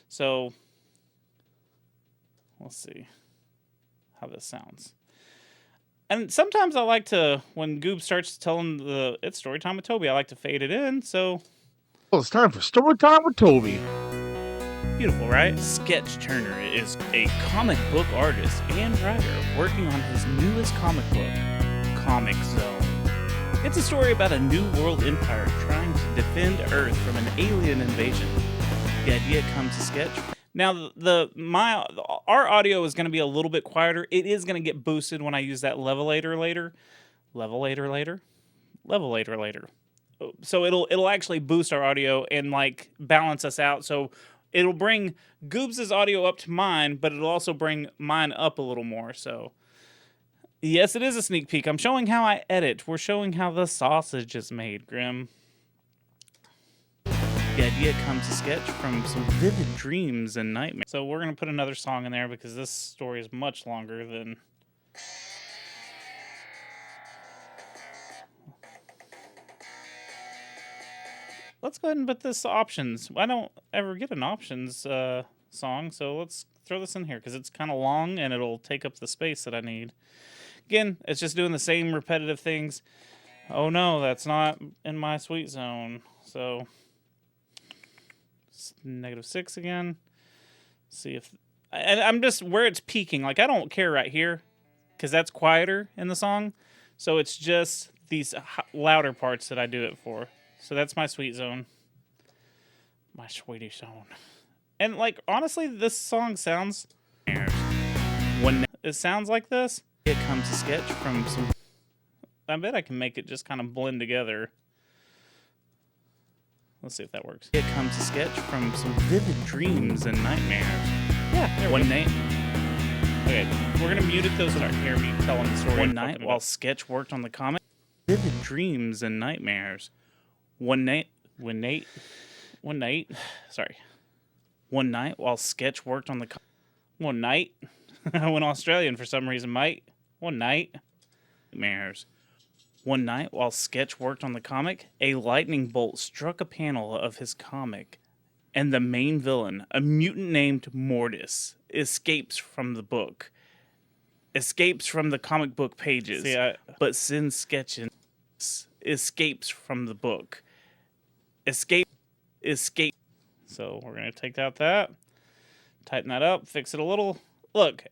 So let's see how this sounds. And sometimes I like to, when Goob starts telling it's story time with Toby, I like to fade it in, so. Well, it's time for story time with Toby. Beautiful, right? Sketch Turner is a comic book artist and writer working on his newest comic book, Comix Zone. It's a story about a new world empire trying to defend Earth from an alien invasion. The idea comes to Sketch. Now, our audio is going to be a little bit quieter. It is going to get boosted when I use that levelator later. So it'll actually boost our audio and like balance us out. So it'll bring Goobs' audio up to mine, but it'll also bring mine up a little more. So yes, it is a sneak peek. I'm showing how I edit. We're showing how the sausage is made, Grim. The idea comes to Sketch from some vivid dreams and nightmares. So we're going to put another song in there because this story is much longer than... Let's go ahead and put this options. I don't ever get an options song, so let's throw this in here because it's kind of long and it'll take up the space that I need. Again, it's just doing the same repetitive things. Oh no, that's not in my sweet zone. So -6 again. See if I'm just where it's peaking. Like I don't care right here because that's quieter in the song. So it's just these louder parts that I do it for. So that's my sweet zone. My sweetie zone. And like honestly, this song sounds when it sounds like this, it comes a sketch from some. I bet I can make it just kind of blend together. Let's see if that works. It comes a sketch from some vivid dreams and nightmares. Yeah, one night. Okay, we're gonna mute it though so I can hear me telling the story. One night while Sketch worked on the comic, vivid dreams and nightmares. One night while Sketch worked on the one night. I went Australian for some reason, mate. One night. Nightmares. One night while Sketch worked on the comic, a lightning bolt struck a panel of his comic, and the main villain, a mutant named Mortis, escapes from the book. Escapes from the comic book pages, but sends Sketch in. Escapes from the book. Escape. So we're going to take out that, tighten that up, fix it a little. Look,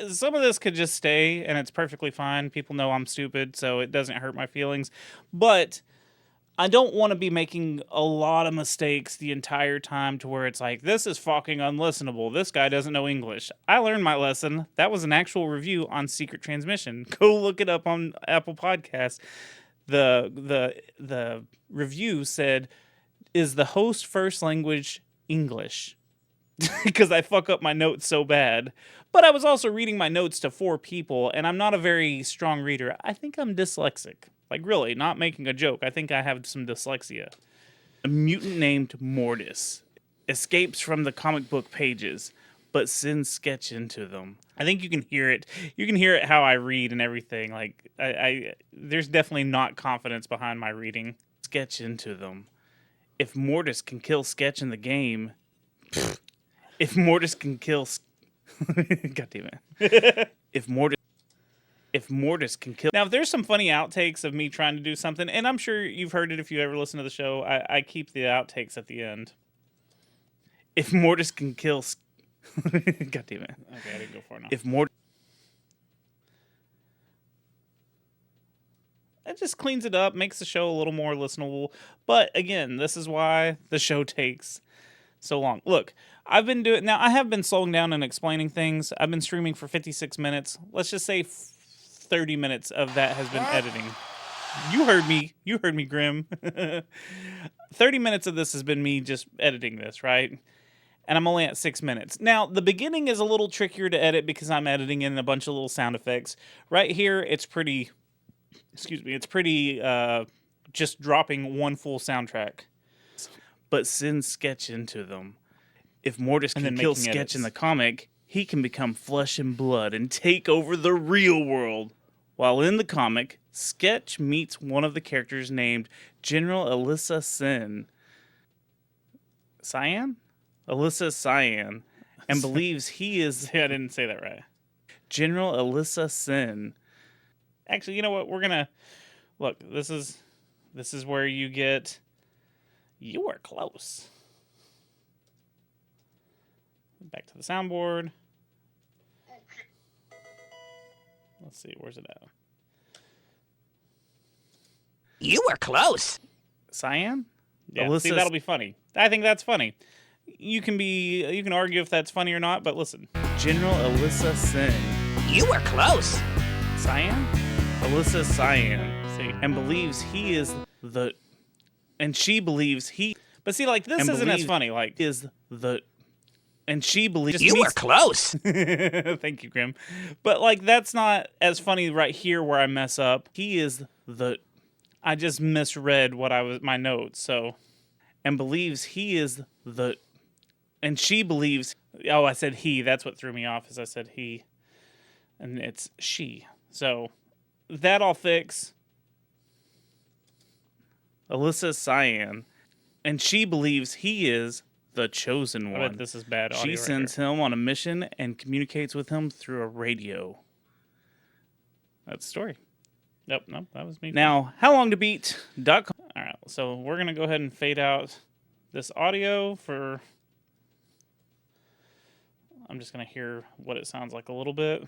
some of this could just stay, and it's perfectly fine. People know I'm stupid, so it doesn't hurt my feelings. But I don't want to be making a lot of mistakes the entire time to where it's like, this is fucking unlistenable. This guy doesn't know English. I learned my lesson. That was an actual review on Secret Transmission. Go look it up on Apple Podcasts. The review said, is the host first language English? Because I fuck up my notes so bad. But I was also reading my notes to 4 people, and I'm not a very strong reader. I think I'm dyslexic. Like, really, not making a joke. I think I have some dyslexia. A mutant named Mortis escapes from the comic book pages, but sends Sketch into them. I think you can hear it. You can hear it how I read and everything. Like, there's definitely not confidence behind my reading. Sketch into them. If Mortis can kill Sketch in the game... If Mortis can kill... God damn it. If Mortis can kill... Now, if there's some funny outtakes of me trying to do something, and I'm sure you've heard it if you ever listen to the show, I keep the outtakes at the end. If Mortis can kill... God damn it. Okay, I didn't go far enough. If Mortis... It just cleans it up, makes the show a little more listenable. But, again, this is why the show takes so long. Look, I've been doing... Now, I have been slowing down and explaining things. I've been streaming for 56 minutes. Let's just say 30 minutes of that has been editing. You heard me. You heard me, Grim. 30 minutes of this has been me just editing this, right? And I'm only at 6 minutes. Now, the beginning is a little trickier to edit because I'm editing in a bunch of little sound effects. Right here, it's pretty... Excuse me. It's pretty just dropping one full soundtrack. But send Sketch into them. If Mortis can kill Sketch in the comic, he can become flesh and blood and take over the real world. While in the comic, Sketch meets one of the characters named General Alyssa Sin. Cyan? Alyssa Cyan. And believes he is... I didn't say that right. General Alyssa Sin. Actually, you know what? We're gonna... Look, this is where you get... You were close. Back to the soundboard. Let's see, where's it at? You were close. Cyan? Yeah, see, that'll be funny. I think that's funny. You can argue if that's funny or not, but listen. General Alyssa Sin. You were close. Cyan? Alyssa Cyan. See, and believes he is the... And she believes he... But see, like, this isn't as funny. Like, is the... And she believes... You were close. Thank you, Grim. But, like, that's not as funny right here where I mess up. He is the... I just misread my notes, so... And believes he is the... And she believes... Oh, I said he. That's what threw me off, is I said he. And it's she. So, that I'll fix. Alyssa Cyan. And she believes he is the chosen I one. bet this is bad audio. She right sends here. him on a mission and communicates with him through a radio. That's the story. Nope, that was me. Now, howlongtobeat.com. All right, so we're going to go ahead and fade out this audio for... I'm just going to hear what it sounds like a little bit.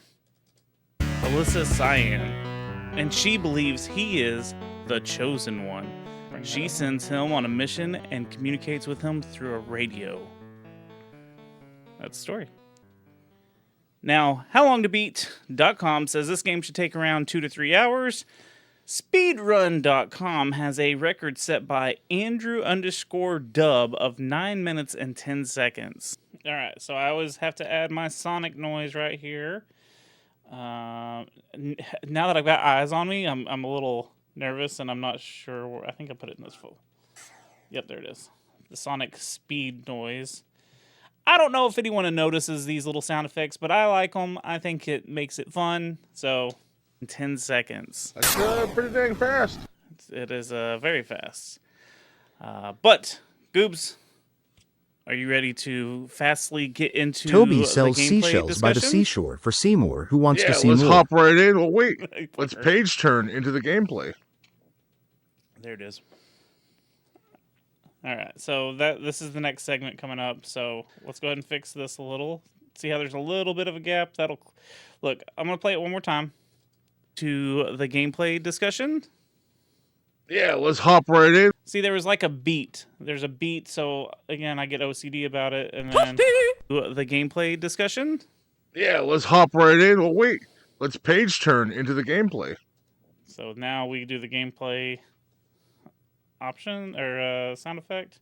Alyssa Cyan, and she believes he is the chosen one. She sends him on a mission and communicates with him through a radio. That's the story. Now, howlongtobeat.com says this game should take around 2 to 3 hours. Speedrun.com has a record set by Andrew_Dub of 9 minutes and 10 seconds. All right, so I always have to add my sonic noise right here. Now that I've got eyes on me, I'm a little nervous and I'm not sure where. I think I put it in this full. Yep, there it is. The sonic speed noise. I don't know if anyone notices these little sound effects, but I like them. I think it makes it fun. So, 10 seconds. That's pretty dang fast. It is very fast. But, Goobs, are you ready to fastly get into Toby sells the gameplay seashells discussion? by the seashore for Seymour, who wants to see let's more. hop right in. Well, wait. Let's page turn into the gameplay. There it is. All right, so this is the next segment coming up. So let's go ahead and fix this a little. See how there's a little bit of a gap. Look. I'm gonna play it one more time. To the gameplay discussion. Yeah, let's hop right in. See, there was like a beat. There's a beat, so again, I get OCD about it, and then the gameplay discussion. Yeah, let's hop right in. Well, wait. Let's page turn into the gameplay. So now we do the gameplay option or sound effect.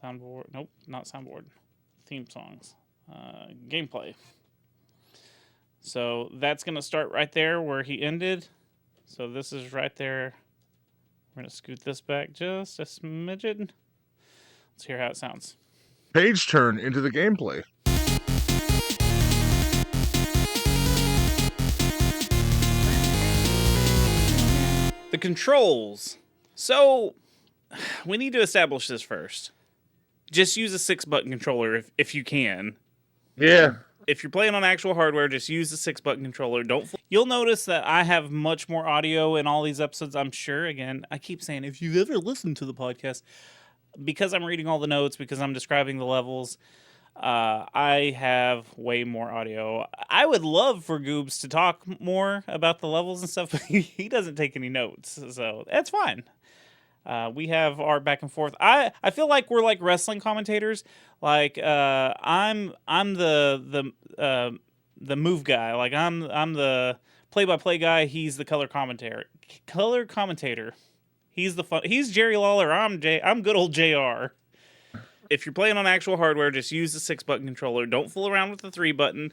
Soundboard. Nope, not soundboard. Theme songs. Gameplay. So that's going to start right there where he ended. So this is right there. We're going to scoot this back just a smidgen. Let's hear how it sounds. Page turn into the gameplay. The controls. So we need to establish this first. Just use a 6-button controller if you can. Yeah. If you're playing on actual hardware, just use the 6-button controller. You'll notice that I have much more audio in all these episodes, I'm sure. Again, I keep saying, if you've ever listened to the podcast, because I'm reading all the notes, because I'm describing the levels, I have way more audio. I would love for Goobs to talk more about the levels and stuff, but he doesn't take any notes, so that's fine. We have our back and forth. I feel like we're like wrestling commentators. Like I'm the move guy. Like I'm the play-by-play guy. He's the color commentator. He's the fun. He's Jerry Lawler. I'm good old JR. If you're playing on actual hardware, just use the 6-button controller. Don't fool around with the 3-button.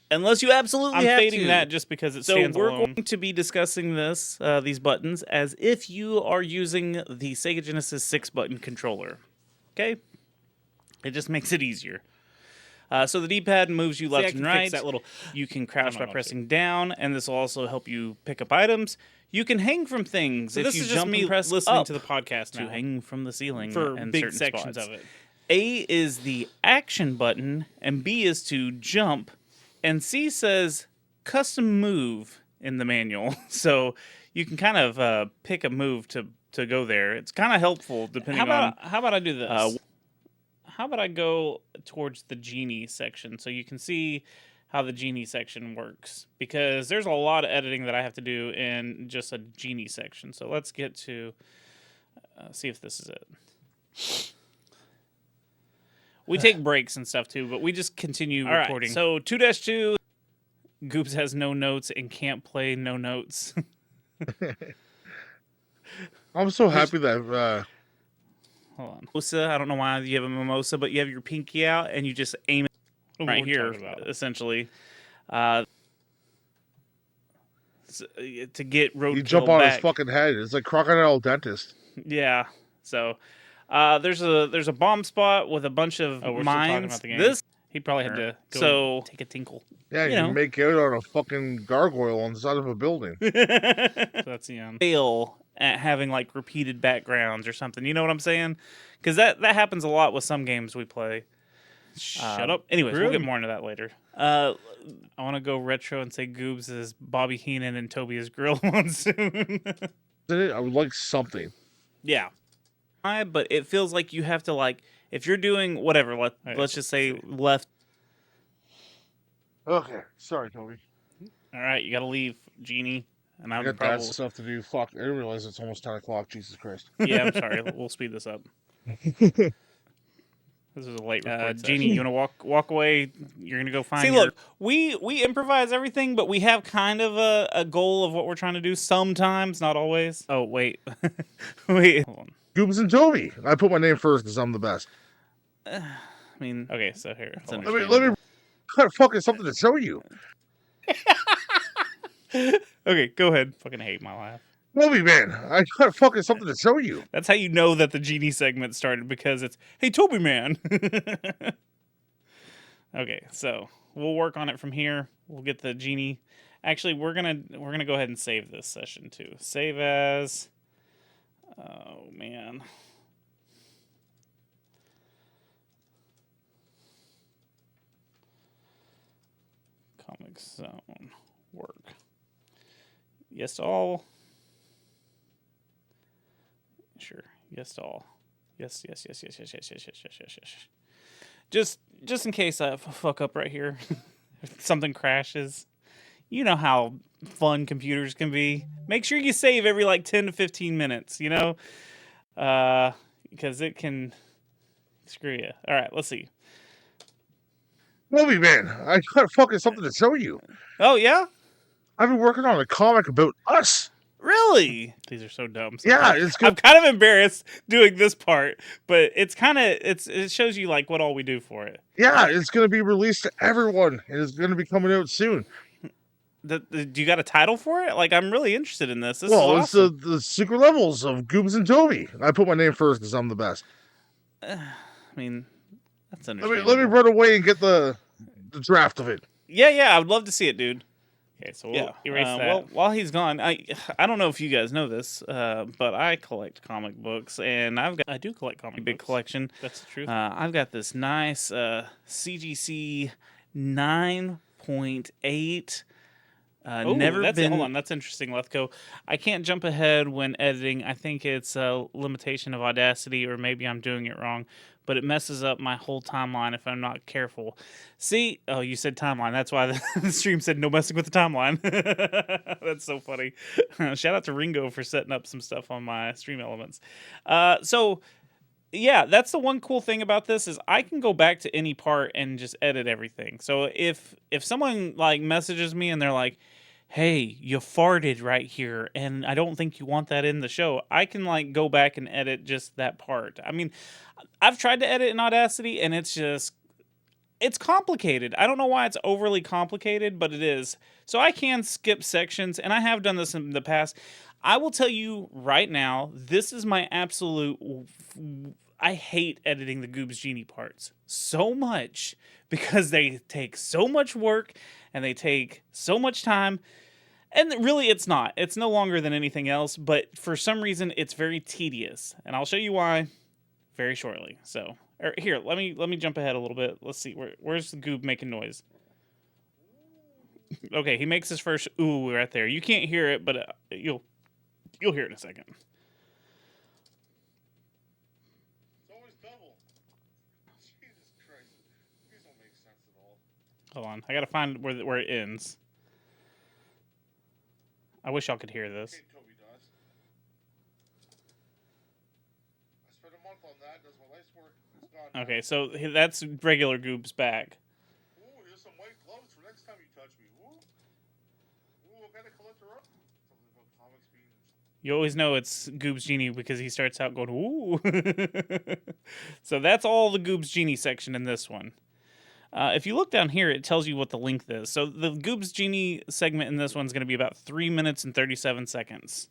Unless you absolutely have to. I'm fading that just because it stands alone. So we're going to be discussing these buttons as if you are using the SEGA Genesis 6-button controller. Okay? It just makes it easier. So the D-pad moves you left and right. You can crouch by pressing down, and this will also help you pick up items. You can hang from things if you jump and press listening up to the podcast to now. hang from the ceiling For and big certain sections spots. of it. A is the action button, and B is to jump. And C says custom move in the manual. So you can kind of pick a move to go there. It's kind of helpful depending on... How about I do this? How about I go towards the genie section so you can see how the genie section works. Because there's a lot of editing that I have to do in just a genie section. So let's get to... see if this is it. We take breaks and stuff too, but we just continue recording. So 2-2, Goobs has no notes and can't play no notes. I'm so happy that... Hold on. Mimosa, I don't know why you have a mimosa, but you have your pinky out and you just aim it right here, essentially. To get roadkill You jump on back. his fucking head. It's like Crocodile Dentist. Yeah, so... there's a bomb spot with a bunch of mines. Still talking about the game. He probably had to go take a tinkle. Yeah, you can make out on a fucking gargoyle on the side of a building. So that's the end. Fail at having like repeated backgrounds or something. You know what I'm saying? Because that happens a lot with some games we play. Shut up. Anyways, we'll get Grim. more into that later. I want to go retro and say Goobs is Bobby Heenan and Toby is Gorilla Monsoon. I would like something. Yeah. But it feels like you have to, like, if you're doing whatever, let's just say left. Okay, sorry, Toby. All right, you got to leave, Genie. And I I'm got probably. that stuff to do. Fuck, I didn't realize it's almost 10 o'clock. Jesus Christ. Yeah, I'm sorry. We'll speed this up. This is a late record Genie, you want to walk away? You're going to go find See, look, we improvise everything, but we have kind of a goal of what we're trying to do sometimes, not always. Oh, wait. Wait. Hold on. Goobs and Toby. I put my name first because I'm the best. I mean, okay, so here. Let me got fucking something to show you. Okay, go ahead. Fucking hate my laugh. Toby, man, I got fucking something to show you. That's how you know that the Genie segment started, because it's, hey, Toby, man. Okay, so we'll work on it from here. We'll get the Genie. Actually, we're gonna go ahead and save this session too. Save as. Oh man. Comix Zone work. Yes to all. Sure. Yes to all. Yes. Just in case I fuck up right here, if something crashes. You know how fun computers can be. Make sure you save every like 10 to 15 minutes, you know? Because it can screw you. All right, let's see. Toby, man, I got fucking something to show you. Oh, yeah? I've been working on a comic about us. Really? These are so dumb. Yeah, it's good. I'm kind of embarrassed doing this part, but it's kind of it shows you like what all we do for it. Yeah, it's going to be released to everyone. It is going to be coming out soon. Do you got a title for it? Like, I'm really interested in this. This well, is it's awesome. the secret levels of Goobs and Toby. I put my name first because I'm the best. I mean, that's understandable. Let me run away and get the draft of it. Yeah, I would love to see it, dude. Okay, so we'll erase that. Well, while he's gone, I don't know if you guys know this, but I collect comic books, and I do collect comic big collection. That's the truth. I've got this nice CGC 9.8. Hold on, that's interesting, Lethco. I can't jump ahead when editing. I think it's a limitation of Audacity, or maybe I'm doing it wrong, but it messes up my whole timeline if I'm not careful. See? Oh, you said timeline. That's why the stream said no messing with the timeline. That's so funny. Shout out to Ringo for setting up some stuff on my stream elements. So yeah, that's the one cool thing about this is I can go back to any part and just edit everything. So if someone like messages me and they're like, hey, you farted right here, and I don't think you want that in the show, I can like go back and edit just that part. I mean, I've tried to edit in Audacity, and it's complicated. I don't know why it's overly complicated, but it is. So I can skip sections, and I have done this in the past. I will tell you right now, this is my absolute... I hate editing the Goobs Genie parts so much because they take so much work and they take so much time. And really, it's not. It's no longer than anything else, but for some reason, it's very tedious. And I'll show you why very shortly. So, here, let me jump ahead a little bit. Let's see. Where's the Goob making noise? Okay, he makes his first ooh right there. You can't hear it, but you'll hear it in a second. Hold on, I gotta find where it ends. I wish y'all could hear this. Okay, Toby does. I spent a month on that. Does my life's work. It's gone now. Okay, so that's regular Goob's back. Ooh, here's some white gloves for next time you touch me. Ooh, what kind of collector up? Something about comics being... You always know it's Goob's Genie because he starts out going, ooh. So that's all the Goob's Genie section in this one. If you look down here, it tells you what the length is. So the Goob's Genie segment in this one is going to be about 3 minutes and 37 seconds.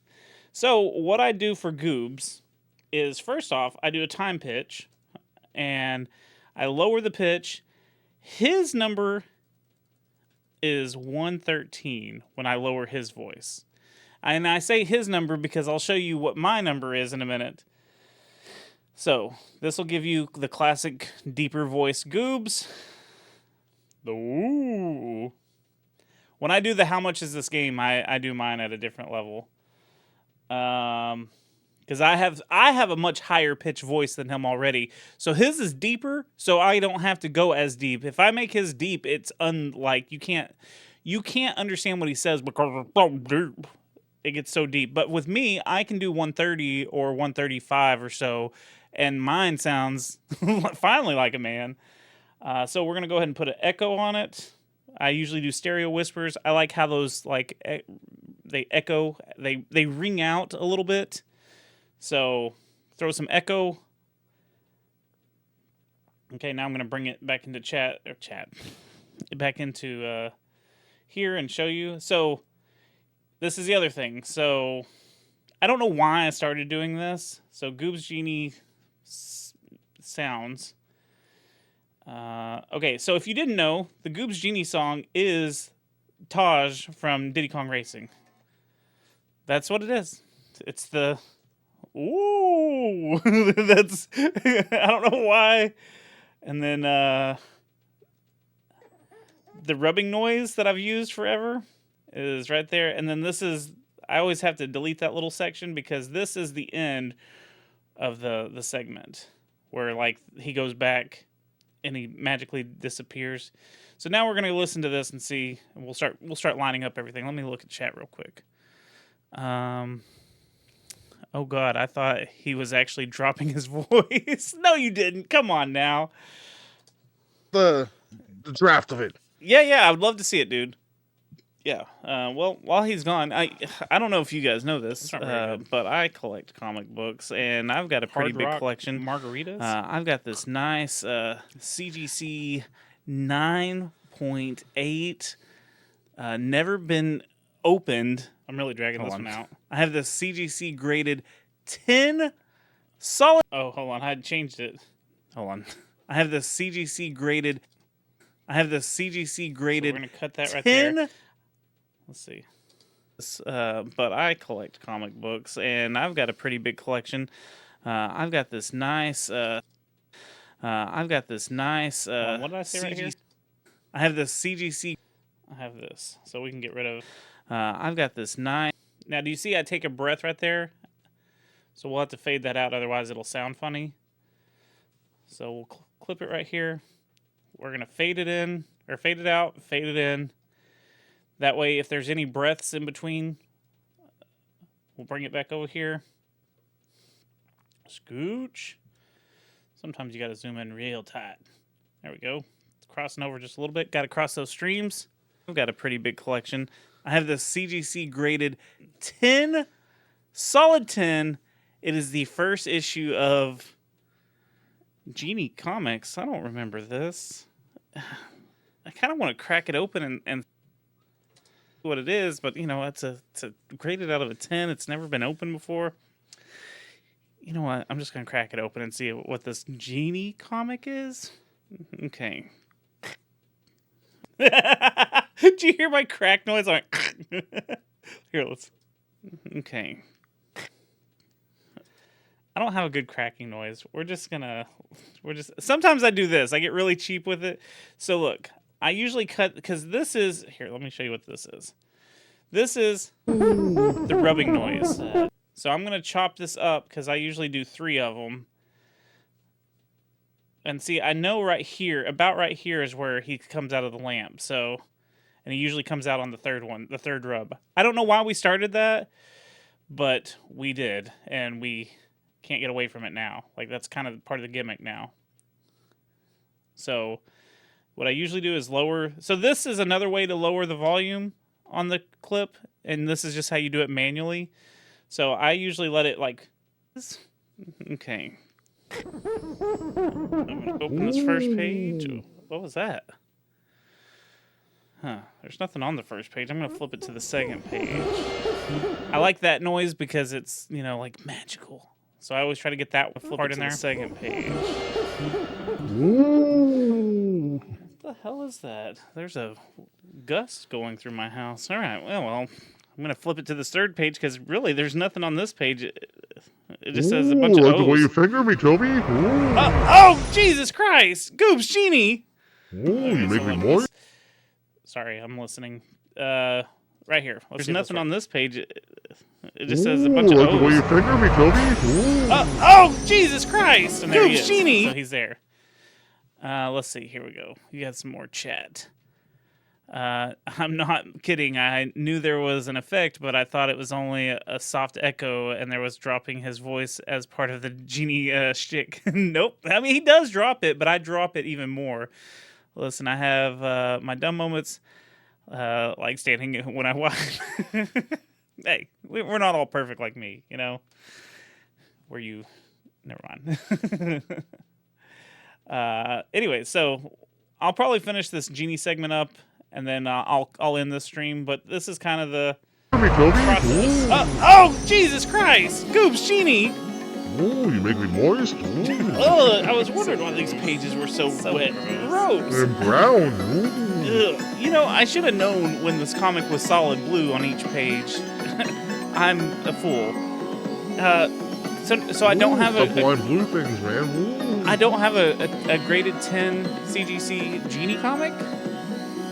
So what I do for Goob's is, first off, I do a time pitch, and I lower the pitch. His number is 113 when I lower his voice. And I say his number because I'll show you what my number is in a minute. So, this will give you the classic deeper voice goobs. Ooh. When I do the how much is this game, I do mine at a different level. Because I have a much higher pitch voice than him already. So his is deeper, so I don't have to go as deep. If I make his deep, it's unlike you can't understand what he says because it gets so deep. But with me, I can do 130 or 135 or so, and mine sounds finally like a man. So we're gonna go ahead and put an echo on it. I usually do stereo whispers. I like how those they echo, they ring out a little bit. So throw some echo. Okay, now I'm gonna bring it back into back into here and show you. So this is the other thing. So I don't know why I started doing this. So Goobs Genie sounds. Okay, so if you didn't know, the Goobs Genie song is Taj from Diddy Kong Racing. That's what it is. It's the... Ooh! That's... I don't know why. And then, the rubbing noise that I've used forever is right there. And then this is... I always have to delete that little section because this is the end of the segment. Where, like, he goes back and he magically disappears. So now we're going to listen to this and see. And we'll start lining up everything. Let me look at chat real quick. Oh, God, I thought he was actually dropping his voice. No, you didn't. Come on now. The draft of it. Yeah, I would love to see it, dude. Yeah. Well, while he's gone, I don't know if you guys know this, but I collect comic books, and I've got a pretty big collection. Margaritas? I've got this nice CGC 9.8, never been opened. I'm really dragging this one out. I have this CGC graded 10 solid... Oh, hold on. I had changed it. Hold on. I have this CGC graded... So we're going to cut that right there. Let's see. But I collect comic books, and I've got a pretty big collection. I've got this nice... what did I say right here? I have this CGC... I have this, so we can get rid of... I've got this nice... Now, do you see I take a breath right there? So we'll have to fade that out, otherwise it'll sound funny. So we'll clip it right here. We're going to fade it in, or fade it out, fade it in. That way, if there's any breaths in between, we'll bring it back over here. Scooch. Sometimes you got to zoom in real tight. There we go. It's crossing over just a little bit. Got to cross those streams. I've got a pretty big collection. I have this CGC graded 10, solid 10. It is the first issue of Genie Comics. I don't remember this. I kind of want to crack it open and what it is, but you know, it's a graded out of a 10. It's never been opened before. You know what? I'm just gonna crack it open and see what this Genie comic is. Okay. Did you hear my crack noise? I'm like, here, let's. Okay. I don't have a good cracking noise. Sometimes I do this. I get really cheap with it. So look, I usually cut, because this is, here, let me show you what this is. This is the rubbing noise. So I'm going to chop this up, because I usually do 3 of them. And see, I know right here, about right here is where he comes out of the lamp. So, and he usually comes out on the third one, the third rub. I don't know why we started that, but we did, and we can't get away from it now. Like, that's kind of part of the gimmick now. So what I usually do is lower. So this is another way to lower the volume on the clip, and this is just how you do it manually. So I usually let it like this. Okay. I'm going to open this first page. What was that? Huh. There's nothing on the first page. I'm going to flip it to the second page. I like that noise because it's, you know, like magical. So I always try to get that part in there. The second page. What the hell is that? There's a gust going through my house. All right. Well, I'm gonna flip it to this third page because really, there's nothing on this page. It just says a bunch of like the way you O's. finger me, Toby. Ooh, Oh, Jesus Christ! Goobs Genie. you make so me let moist. Sorry, I'm listening. Right here. There's nothing on this page. It just says a bunch of like the way you O's. finger me, Toby. Ooh. Oh, Jesus Christ! And there he Goobs is. Genie. So he's there. Let's see. Here we go. You got some more chat. I'm not kidding. I knew there was an effect, but I thought it was only a soft echo, and there was dropping his voice as part of the genie shtick. Nope. I mean, he does drop it, but I drop it even more. Listen, I have my dumb moments, like standing when I watch. Hey, we're not all perfect like me, you know. Were you? Never mind. Anyway, so I'll probably finish this genie segment up, and then I'll end this stream. But this is kind of the process. Oh, Jesus Christ! Goobs Genie. Ooh, you make me moist. Ooh. Ugh, I was wondering why these pages were so wet. Gross. And brown. Ooh. Ugh. You know, I should have known when this comic was solid blue on each page. I'm a fool. So I don't have Stop buying blue things, man. Ooh. I don't have a graded 10 CGC Genie comic.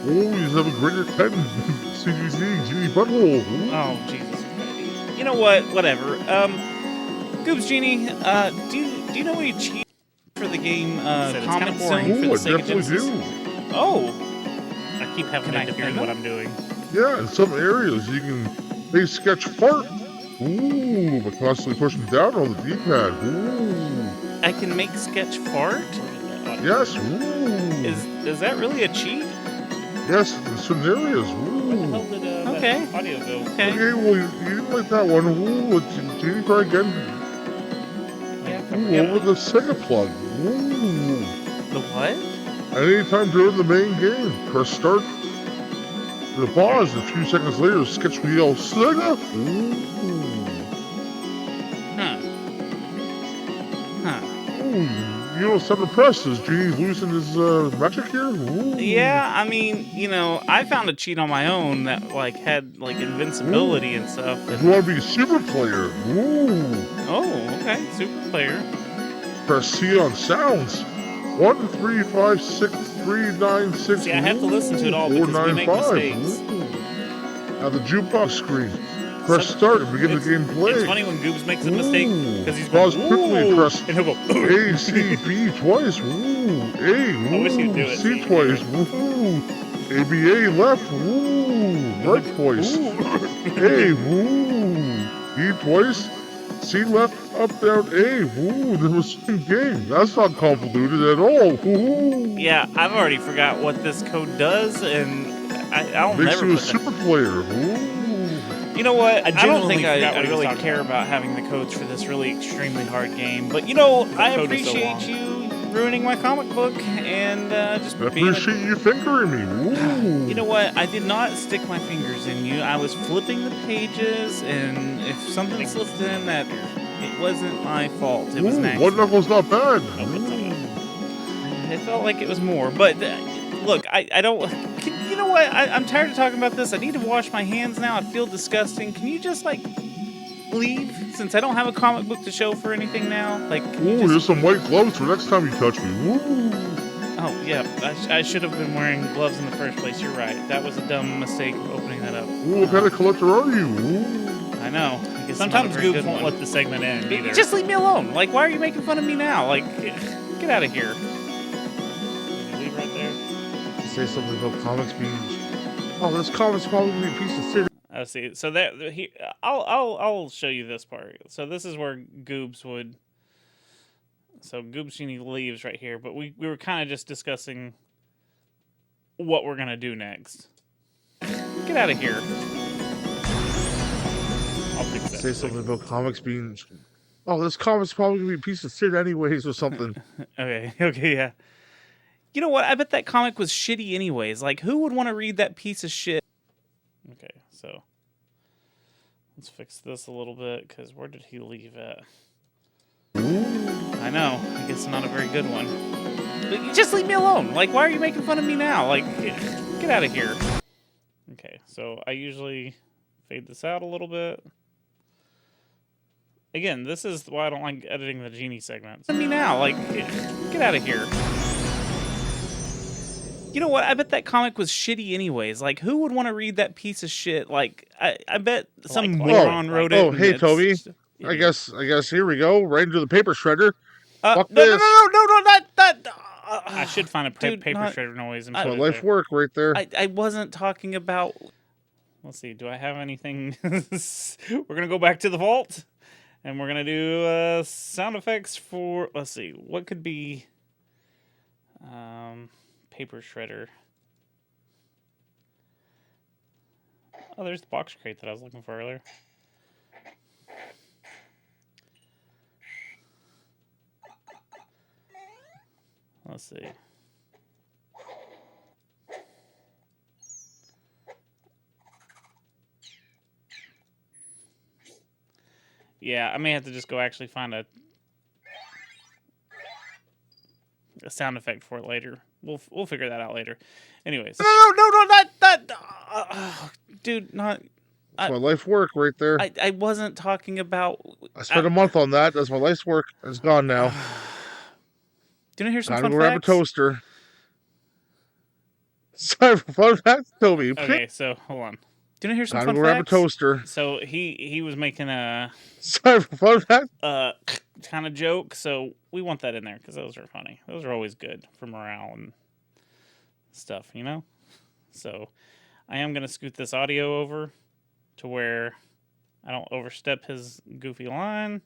Oh, you have a graded 10 CGC Genie butthole. Ooh. Oh, Jesus. You know what? Whatever. Goobs Genie, do you know what you cheat for the game Comix Zone for the Ooh, I SEGA definitely Genesis? do. Oh. I keep having to defend what I'm doing. Yeah, in some areas you can make sketch fart. Ooh, but constantly pushing down on the D-pad. Ooh. I can make sketch fart? Yes. Ooh. Is that really a cheat? Yes, in certain areas. Where the Ooh. hell did Okay. that audio go? Okay. Okay, well, you didn't like that one. Ooh, Genie, try again. Ooh, over the Sega plug. Ooh. The what? Anytime during the main game, press start. The pause. A few seconds later, sketch will yell Sega. Ooh. Huh. Ooh, you know, center press. Is Genie losing his magic here? Ooh. Yeah, I mean, you know, I found a cheat on my own that like had like invincibility and stuff. If And... you want to be a super player, ooh. Oh, okay, super player. Press C on sounds. 1, 3, 5, 6, 3, 9, 6. See, I have to listen to it all 4, because 9, we make 5. mistakes. Now the jukebox screen. Press start and begin the game play. It's funny when Goobs makes a mistake because he's Pause going, quickly. "Ooh," Press and he'll go, A, C, B twice. Ooh. A. I wish he'd do Ooh. it, C see. twice. Ooh. A, B, A left. Ooh. Right twice. A. Ooh. B twice. C left. Up, down, A. Ooh. There was some game. That's not convoluted at all. Ooh. Yeah, I've already forgot what this code does, and I'll Makes never you a put that. super player. Ooh. You know what? I don't genuinely think forgot I what he was really talking care about having the codes for this really extremely hard game. But you know, I code is so appreciate long. you ruining my comic book and just I being. appreciate you fingering me. Ooh. You know what? I did not stick my fingers in you. I was flipping the pages, and if something slipped in, that it wasn't my fault. It was an One accident. knuckle's not bad. It felt like it was more, but look, I don't. You know what? I'm tired of talking about this. I need to wash my hands now. I feel disgusting. Can you just like leave? Since I don't have a comic book to show for anything now. Like, can you Ooh, just... here's some white gloves for next time you touch me. Ooh. Oh yeah, I should have been wearing gloves in the first place. You're right. That was a dumb mistake opening that up. Ooh, what kind of collector are you? Ooh. I know. I guess Sometimes I'm not a very Goobs good won't one. let the segment end either. Just leave me alone. Like, why are you making fun of me now? Like, get out of here. Leave right there. You say something about comics being. Oh, this comic's probably gonna be a piece of shit. I see. So that I'll show you this part. So this is where Goobs would. So Goobs Genie leaves right here, but we were kind of just discussing what we're gonna do next. Get out of here. I'll fix that. Say something about comics being. Oh, this comic's probably gonna be a piece of shit anyways, or something. Okay, yeah. You know what? I bet that comic was shitty anyways. Like, who would want to read that piece of shit? Okay, so let's fix this a little bit, because where did he leave at? I know. I guess not a very good one. But just leave me alone. Like, why are you making fun of me now? Like, get out of here. Okay, so I usually fade this out a little bit. Again, this is why I don't like editing the Genie segments. I mean, now, like, get out of here. You know what? I bet that comic was shitty anyways. Like, who would want to read that piece of shit? Like, I bet some moron wrote it. Oh, and hey, it's Toby. just I idiot. guess here we go. Right into the paper shredder. Fuck No, this. not. I should find a paper shredder noise and That's put my it life there. work right there. I wasn't talking about. Let's see. Do I have anything? We're gonna go back to the vault, and we're gonna do sound effects for. Let's see. What could be paper shredder? Oh, there's the box crate that I was looking for earlier. Let's see. Yeah, I may have to just go actually find a sound effect for it later. We'll figure that out later. Anyways. No, not dude, not. That's my life work right there. I wasn't talking about. I spent a month on that. That's my life's work. It's gone now. Do you want to hear some Time fun to grab facts? a toaster. Sorry for fun facts, Toby. Okay, so hold on. Do you want to hear some Time fun to grab a facts? toaster. So he was making a Sorry for fun facts. kind of joke, so we want that in there because those are funny. Those are always good for morale and stuff, you know? So I am going to scoot this audio over to where I don't overstep his goofy line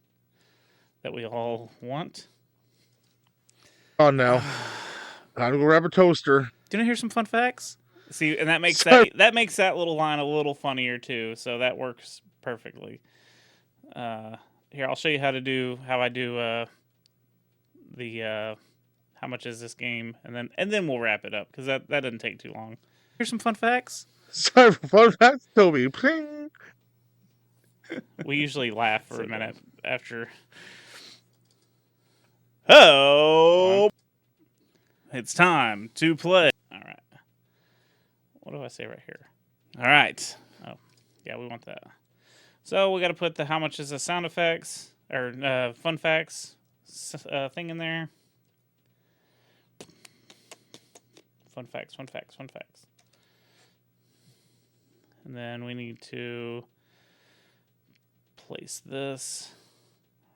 that we all want. On now. Time to grab a toaster. Do you want to hear some fun facts? See, and that makes that little line a little funnier too, so that works perfectly. Here, I'll show you how I do the how much is this game, and then we'll wrap it up because that doesn't take too long. Here's some fun facts. Sorry for fun facts, Toby. Pling. We usually laugh for a minute after. Oh, it's time to play. All right. What do I say right here? All right. Oh, yeah, we want that. So we got to put the how much is the sound effects or fun facts thing in there. Fun facts. And then we need to place this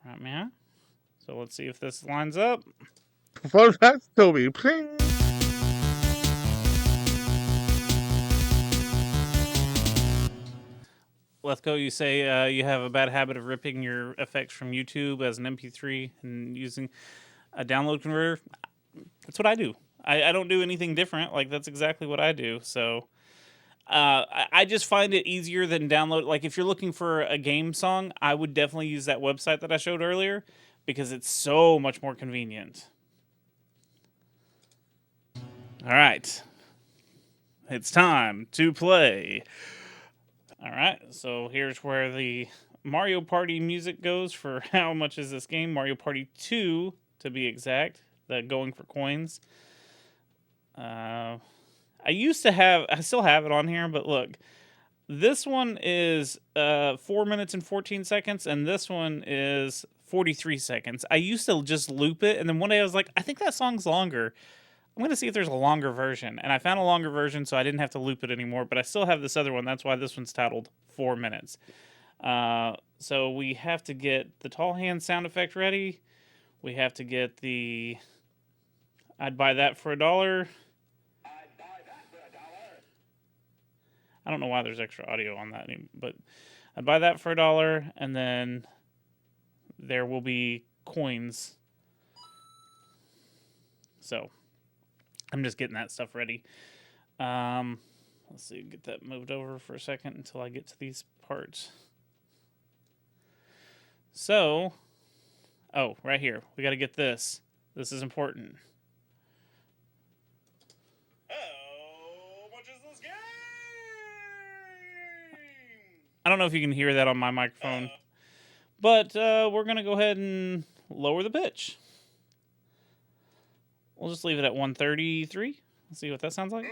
right now. So let's see if this lines up. Fun facts, Toby. Pling. Lethco, you say you have a bad habit of ripping your effects from YouTube as an MP3 and using a download converter. That's what I do. I don't do anything different. Like, that's exactly what I do. So I just find it easier than download. Like, if you're looking for a game song, I would definitely use that website that I showed earlier because it's so much more convenient. All right. It's time to play. All right, so here's where the Mario Party music goes for how much is this game. Mario Party 2, to be exact, the going for coins. I still have it on here, but look. This one is 4 minutes and 14 seconds, and this one is 43 seconds. I used to just loop it, and then one day I was like, I think that song's longer. I'm going to see if there's a longer version. And I found a longer version, so I didn't have to loop it anymore. But I still have this other one. That's why this one's titled 4 minutes. So we have to get the tall hand sound effect ready. We have to get the I'd buy that for $1. I don't know why there's extra audio on that, but I'd buy that for $1. And then there will be coins. So I'm just getting that stuff ready. Let's see, get that moved over for a second until I get to these parts. So, oh, right here. We got to get this. This is important. How much is this game? I don't know if you can hear that on my microphone. But we're going to go ahead and lower the pitch. We'll just leave it at 133. Let's see what that sounds like.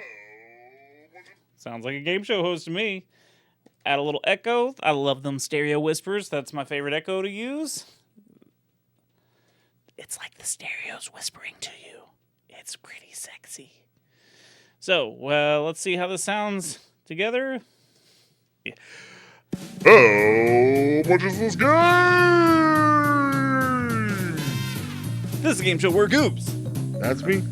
Sounds like a game show host to me. Add a little echo. I love them stereo whispers. That's my favorite echo to use. It's like the stereo's whispering to you. It's pretty sexy. So, well, let's see how this sounds together. Yeah. How much is this game? This is a game show where Goobs That's me.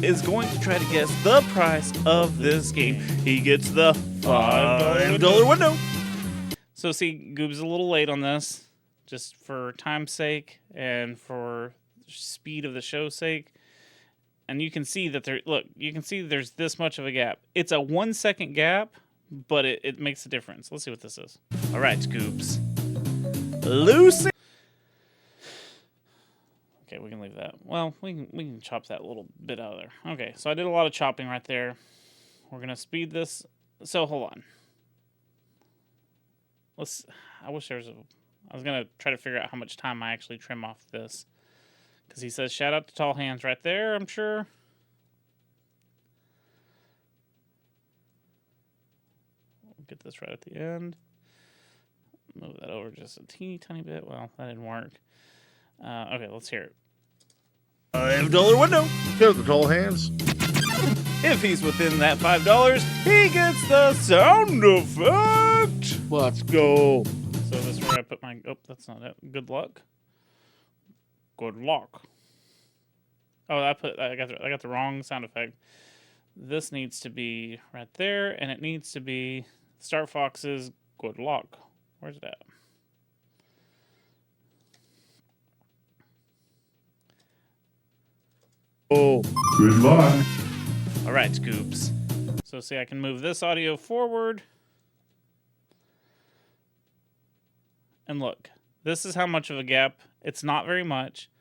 is going to try to guess the price of this game. He gets the $5 window. So see, Goobs is a little late on this, just for time's sake and for speed of the show's sake. And you can see that there's this much of a gap. It's a 1 second gap, but it makes a difference. Let's see what this is. All right, Goobs. Lucy. Okay, we can leave that. Well, we can chop that little bit out of there. Okay, so I did a lot of chopping right there. We're gonna speed this. So hold on. I was gonna try to figure out how much time I actually trim off this, because he says shout out to Tall Hands right there. I'm sure. We'll get this right at the end. Move that over just a teeny tiny bit. Well, that didn't work. Okay, let's hear it. $5 window. Here's the Tall Hands. If he's within that $5, he gets the sound effect. Let's go. So this is where I put my. Oh, that's not it. Good luck. Good luck. Oh, I got the wrong sound effect. This needs to be right there, and it needs to be Star Fox's good luck. Where's it at? Oh, good luck. All right, Goobs. So see, I can move this audio forward. And look, this is how much of a gap. It's not very much,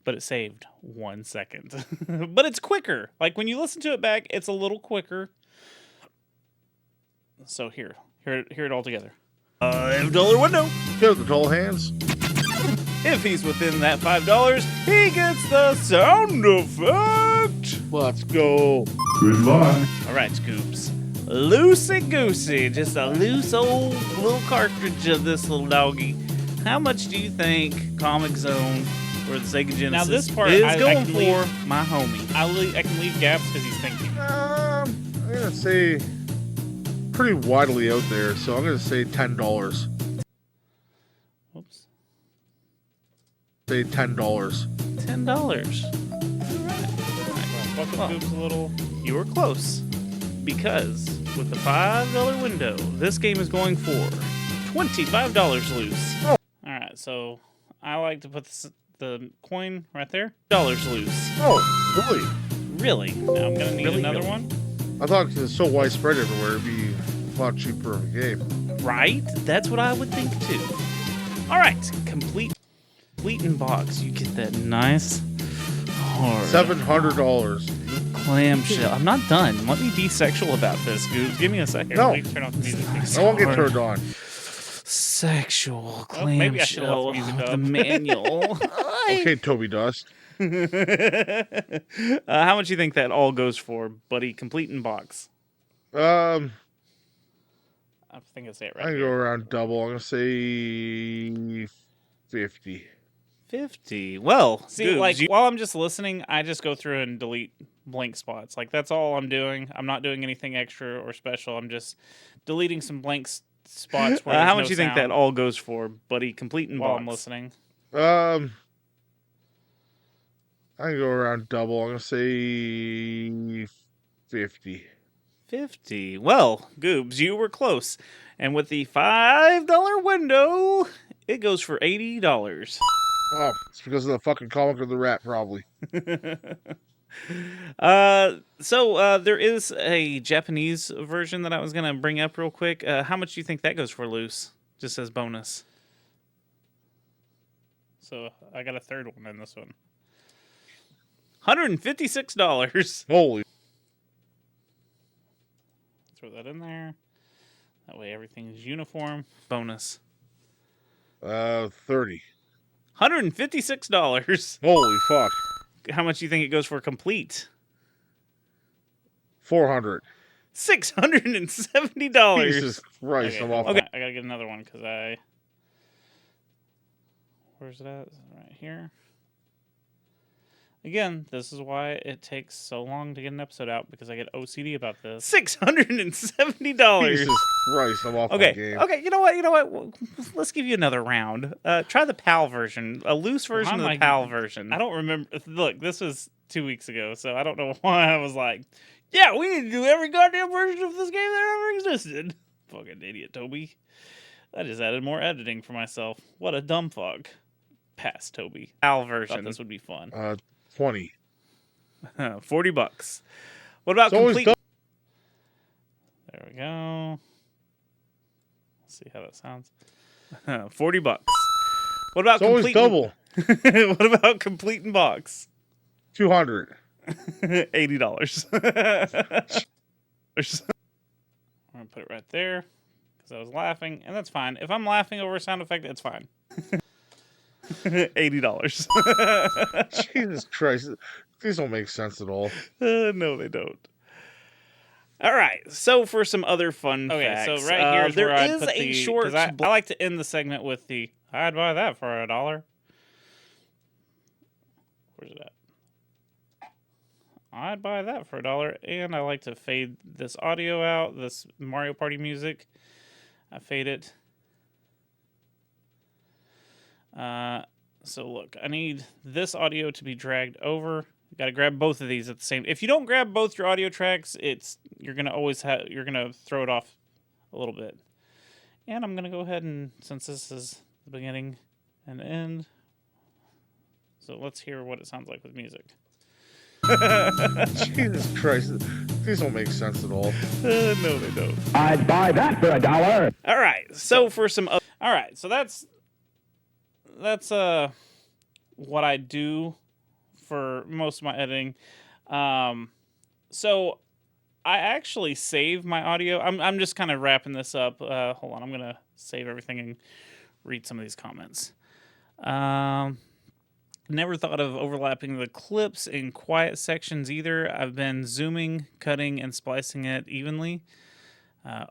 but it saved 1 second. But it's quicker. Like when you listen to it back, it's a little quicker. So hear it all together. $5 window. Here's the Tall Hands. If he's within that $5, he gets the sound effect. Let's go. Good luck. All right, Scoops. Loosey goosey, just a loose old little cartridge of this little doggy. How much do you think Comix Zone or the SEGA Genesis Now this part is I going can for leave- my homie? I can leave gaps because he's thinking. I'm gonna say pretty widely out there, so I'm gonna say $10. Whoops. Say $10. $10. Buckle Scoops a little. You were close, because with the $5 window, this game is going for $25 loose. Oh. All right, so I like to put the coin right there. $1 loose. Oh, really? Really? Now I'm gonna need another one. I thought because it's so widespread everywhere, it'd be a lot cheaper of a game. Right? That's what I would think too. All right, complete in box. You get that nice hard $700. clamshell. I'm not done. Let me be sexual about this, Goobs. Give me a second. No. Let me turn off the music. I won't get turned on. Sexual Oh, maybe I should have clamshell. left the music The up. manual. Okay, Toby Dust. How much do you think that all goes for, buddy? Complete in box. I I think I say it right. can here. go around double. I'm gonna say 50. 50. Well, see, Goobs, like while I'm just listening, I just go through and delete blank spots. Like that's all I'm doing. I'm not doing anything extra or special. I'm just deleting some blank spots. Where how there's much no do you think sound that all goes for, buddy? Complete in While box. I'm listening. I can go around double. I'm gonna say 50. 50. Well, Goobs, you were close. And with the $5 window, it goes for $80. Oh, it's because of the fucking comic of the rat, probably. So there is a Japanese version that I was going to bring up real quick. How much do you think that goes for loose? Just as bonus. So I got a third one in this one. $156. Holy. Throw that in there. That way everything's uniform. Bonus. 30. $156. Holy fuck. How much do you think it goes for complete? 400. $670. Jesus Christ, Okay, I'm off. okay, I gotta get another one because where's it at? Is it right here? Again, this is why it takes so long to get an episode out, because I get OCD about this. $670. Jesus Christ, I'm off my Okay, game. okay, you know what? Let's give you another round. Try the PAL version, a loose version of the PAL version. I don't remember. Look, this was 2 weeks ago, so I don't know why I was like, yeah, we need to do every goddamn version of this game that ever existed. Fucking idiot, Toby. I just added more editing for myself. What a dumb fuck. Pass, Toby. PAL version. This would be fun. 20. $40. What about It's always complete? There we go. Let's see how that sounds. $40. What about It's always complete? double. What about complete in box? 200. $80. I'm gonna put it right there because I was laughing, and that's fine. If I'm laughing over a sound effect, it's fine. $80. Jesus Christ. These don't make sense at all. No, they don't. All right, so for some other fun facts. So right here is where I put a short. I like to end the segment with the "I'd buy that for $1." Where's it at? I'd buy that for $1, and I like to fade this audio out. This Mario Party music, I fade it. So look, I need this audio to be dragged over. You got to grab both of these at the same. If you don't grab both your audio tracks, you're gonna throw it off a little bit. And I'm gonna go ahead and, since this is the beginning and end, so let's hear what it sounds like with music. Jesus Christ. These don't make sense at all. No, they don't. I'd buy that for $1. All right. So for some. All right. So that's what I do for most of my editing. So I actually save my audio. I'm just kind of wrapping this up. Hold on. I'm gonna save everything and read some of these comments. Never thought of overlapping the clips in quiet sections either. I've been zooming, cutting, and splicing it evenly.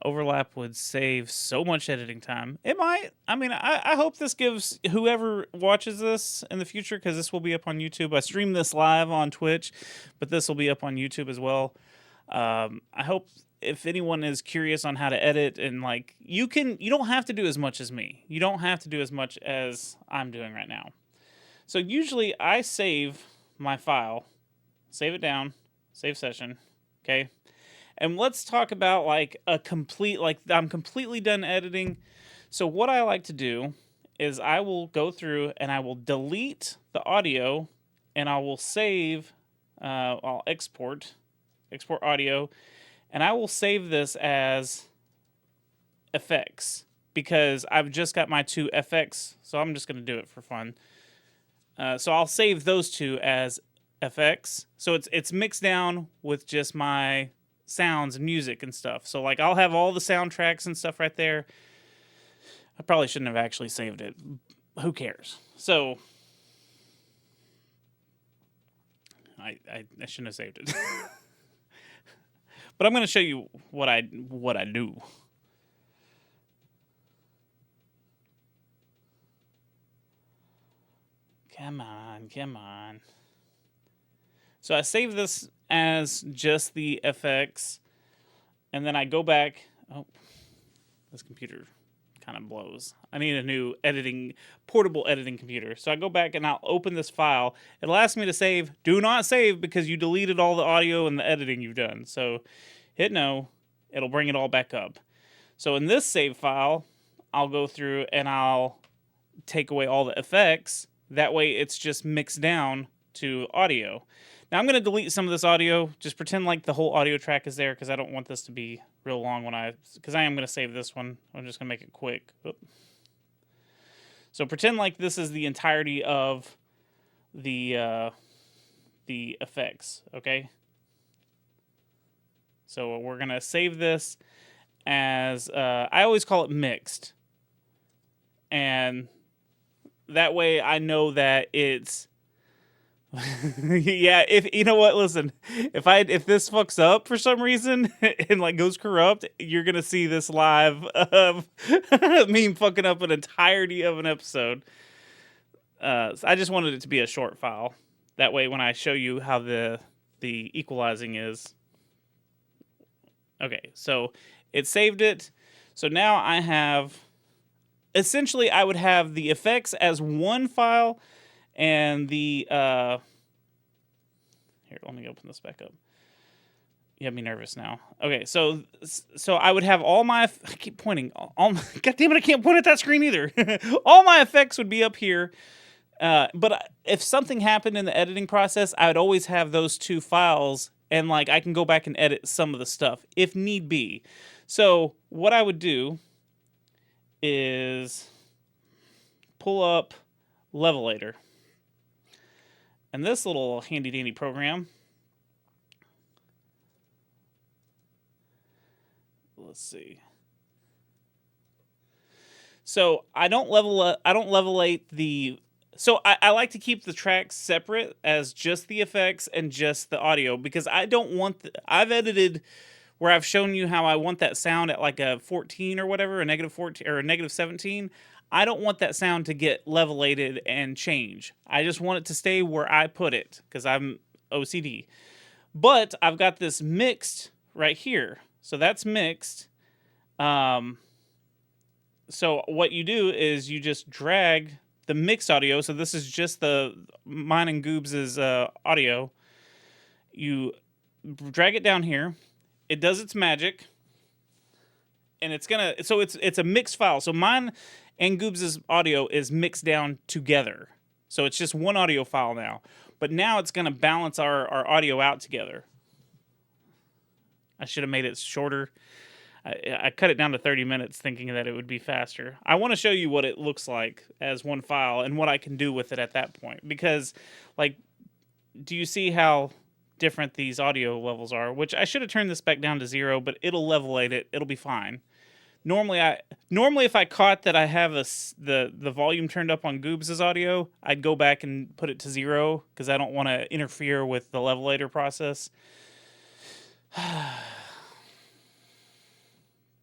Overlap would save so much editing time. It might. I mean, I hope this gives whoever watches this in the future, because this will be up on YouTube. I stream this live on Twitch, but this will be up on YouTube as well. I hope if anyone is curious on how to edit, and like, you don't have to do as much as me. You don't have to do as much as I'm doing right now. So usually I save my file, save it down, save session, okay? And let's talk about like I'm completely done editing. So what I like to do is I will go through and I will delete the audio, and I will save, I'll export audio, and I will save this as effects, because I've just got my 2 FX, so I'm just going to do it for fun. So I'll save those 2 as FX. So it's mixed down with just my sounds and music and stuff. So like, I'll have all the soundtracks and stuff right there. I probably shouldn't have actually saved it. Who cares? So I shouldn't have saved it. But I'm going to show you what I do. Come on. So I save this as just the FX, and then I go back. Oh, this computer kind of blows. I need a new portable editing computer. So I go back and I'll open this file. It'll ask me to save. Do not save, because you deleted all the audio and the editing you've done. So hit no. It'll bring it all back up. So in this save file, I'll go through and I'll take away all the effects. That way it's just mixed down to audio. Now I'm going to delete some of this audio. Just pretend like the whole audio track is there, because I don't want this to be real long because I am going to save this one. I'm just going to make it quick. Oop. So pretend like this is the entirety of the effects, okay? So we're going to save this as, I always call it mixed. And that way I know that it's, Yeah, if you know what, listen, if this fucks up for some reason and like goes corrupt, you're gonna see this live of me fucking up an entirety of an episode. So I just wanted it to be a short file. That way, when I show you how the equalizing is, okay. So it saved it. So now I have, essentially, I would have the effects as one file. And the here, let me open this back up. You have me nervous now. Okay, so I would have all my, I keep pointing. All my, God damn it, I can't point at that screen either. All my effects would be up here. But if something happened in the editing process, I would always have those two files, and like I can go back and edit some of the stuff if need be. So what I would do is pull up Levelator. And this little handy-dandy program, let's see. So I don't levelate the. So I like to keep the tracks separate as just the effects and just the audio, because I don't want. I've edited where I've shown you how I want that sound at like a 14 or whatever, a negative 14 or a negative 17. I don't want that sound to get levelated and change. I just want it to stay where I put it because I'm OCD. But I've got this mixed right here. So that's mixed. So what you do is you just drag the mixed audio. So this is just the mine and Goobs' audio. You drag it down here. It does its magic. And it's gonna, so it's a mixed file. So mine and Goobs' audio is mixed down together. So it's just one audio file now. But now it's going to balance our audio out together. I should have made it shorter. I cut it down to 30 minutes thinking that it would be faster. I want to show you what it looks like as one file and what I can do with it at that point. Because, like, do you see how different these audio levels are? Which I should have turned this back down to 0, but it'll levelate it. It'll be fine. Normally, if I caught that I have the volume turned up on Goobs' audio, I'd go back and put it to 0 because I don't want to interfere with the levelator process. So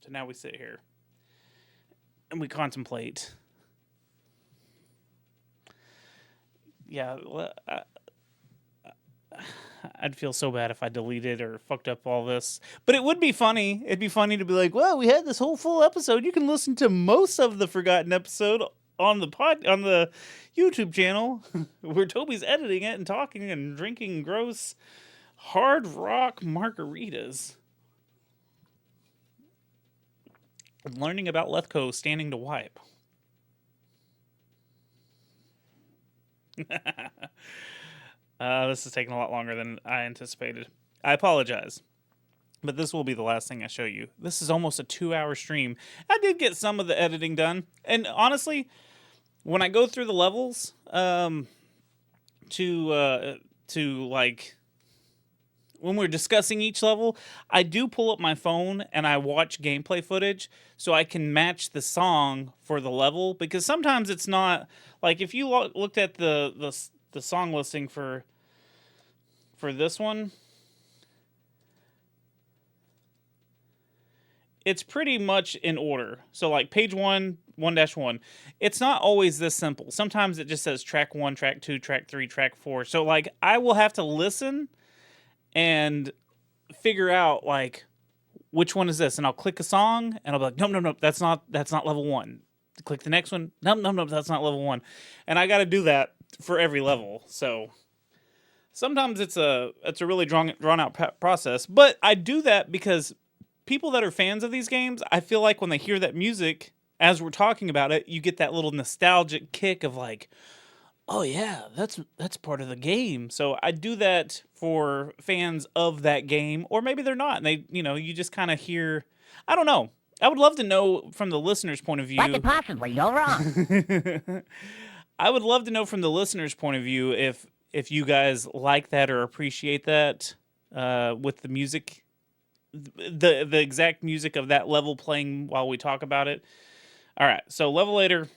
now we sit here and we contemplate. Yeah, I'd feel so bad if I deleted or fucked up all this. But it would be funny. It'd be funny to be like, well, we had this whole full episode. You can listen to most of the forgotten episode on the YouTube channel where Toby's editing it and talking and drinking gross hard rock margaritas. And learning about Lethco standing to wipe. This is taking a lot longer than I anticipated. I apologize. But this will be the last thing I show you. This is almost a 2-hour stream. I did get some of the editing done. And honestly, when I go through the levels, to like, when we're discussing each level, I do pull up my phone and I watch gameplay footage so I can match the song for the level. Because sometimes it's not, like if you looked at the song listing for this one, it's pretty much in order. So like page 1-1, it's not always this simple. Sometimes it just says track 1, track 2, track 3, track 4. So like I will have to listen and figure out like which one is this, and I'll click a song and I'll be like, no, that's not level 1. Click the next one. No, that's not level 1. And I got to do that for every level. So sometimes it's a really drawn out process, but I do that because people that are fans of these games, I feel like when they hear that music as we're talking about it, you get that little nostalgic kick of like, oh yeah, that's part of the game. So I do that for fans of that game, or maybe they're not, and they, you just kind of hear, I don't know. I would love to know from the listener's point of view. What could possibly go wrong? I would love to know from the listener's point of view if you guys like that or appreciate that with the music, the exact music of that level playing while we talk about it. All right, so Levelator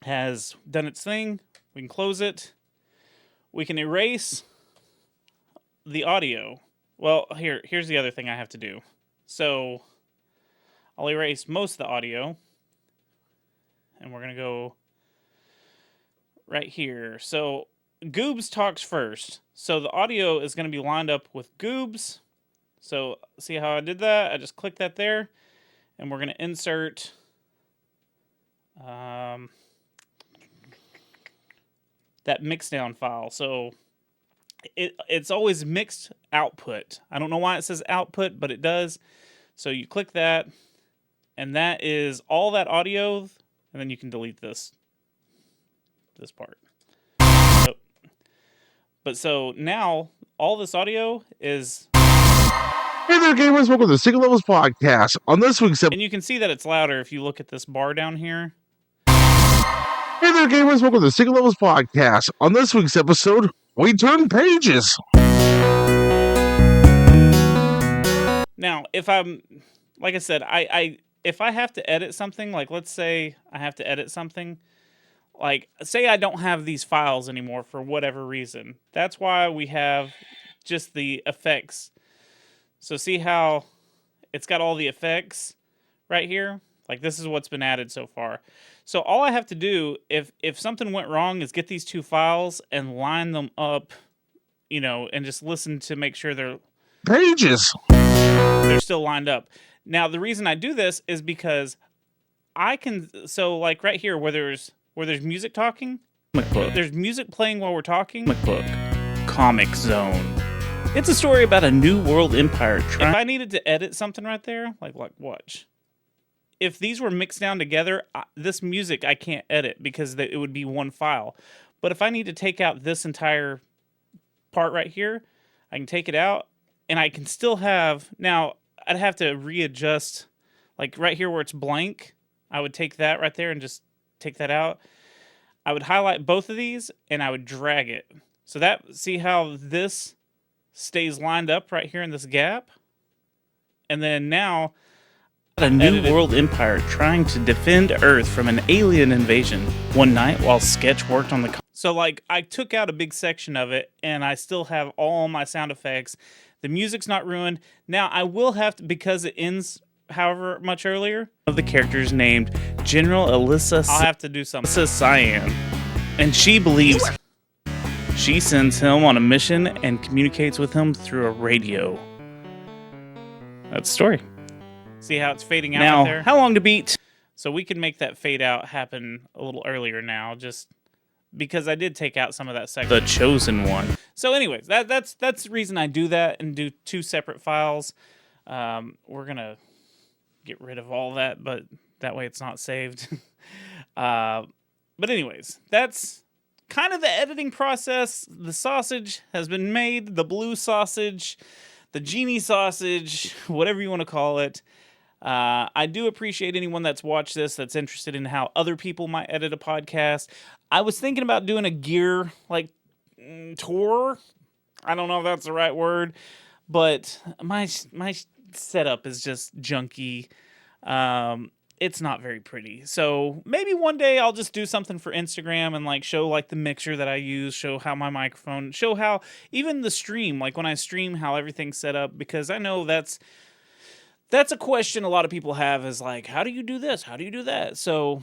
has done its thing. We can close it. we can erase the audio. Well, here's the other thing I have to do. So I'll erase most of the audio. And we're going to go right here. So Goobs talks first. So the audio is going to be lined up with Goobs. So see how I did that? I just clicked that there. And we're going to insert that mixdown file. So it's always mixed output. I don't know why it says output, but it does. So you click that, and that is all that audio, and then you can delete this part. But so now all this audio is. Hey there, gamers! Welcome to the Single Levels Podcast. On this week's episode, And you can see that it's louder if you look at this bar down here. Hey there, gamers! Welcome to the Single Levels Podcast. On this week's episode, we turn pages. Now, if I'm, like I said, if I have to edit something, like let's say I have to edit something, like say I don't have these files anymore for whatever reason. That's why we have just the effects. So see how it's got all the effects right here? Like this is what's been added so far. So all I have to do if something went wrong is get these two files and line them up, you know, and just listen to make sure they're still lined up. Now the reason I do this is because I can, so like right here where there's music talking, there's music playing while we're talking. Comix Zone. It's a story about a new world empire. If I needed to edit something right there, like watch. If these were mixed down together, this music I can't edit because it would be one file. But if I need to take out this entire part right here, I can take it out, and I can still have. Now I'd have to readjust, like right here where it's blank. I would take that right there and just take that out. I would highlight both of these and I would drag it. So that, see how this stays lined up right here in this gap? And then now, a new world empire trying to defend Earth from an alien invasion. One night while Sketch worked on the... So like, I took out a big section of it and I still have all my sound effects. The music's not ruined. Now I will have to, because it ends however much earlier, of the characters named General Alyssa, I'll have to do something. Alyssa Cyan. And she believes... She sends him on a mission and communicates with him through a radio. That's the story. See how it's fading out now, right there? How long to beat? So we can make that fade out happen a little earlier now, just because I did take out some of that section. The Chosen One. So anyways, that's the reason I do that and do two separate files. We're going to get rid of all that, but that way it's not saved. But anyways, that's kind of the editing process. The sausage has been made, the blue sausage, the genie sausage, whatever you want to call it. I do appreciate anyone that's watched this that's interested in how other people might edit a podcast. I was thinking about doing a gear like tour. I don't know if that's the right word, but my setup is just junky. It's not very pretty. So maybe one day I'll just do something for Instagram and like show like the mixer that I use, show how my microphone, show how even the stream, like when I stream, how everything's set up, because I know that's a question a lot of people have is like, how do you do this? How do you do that? So,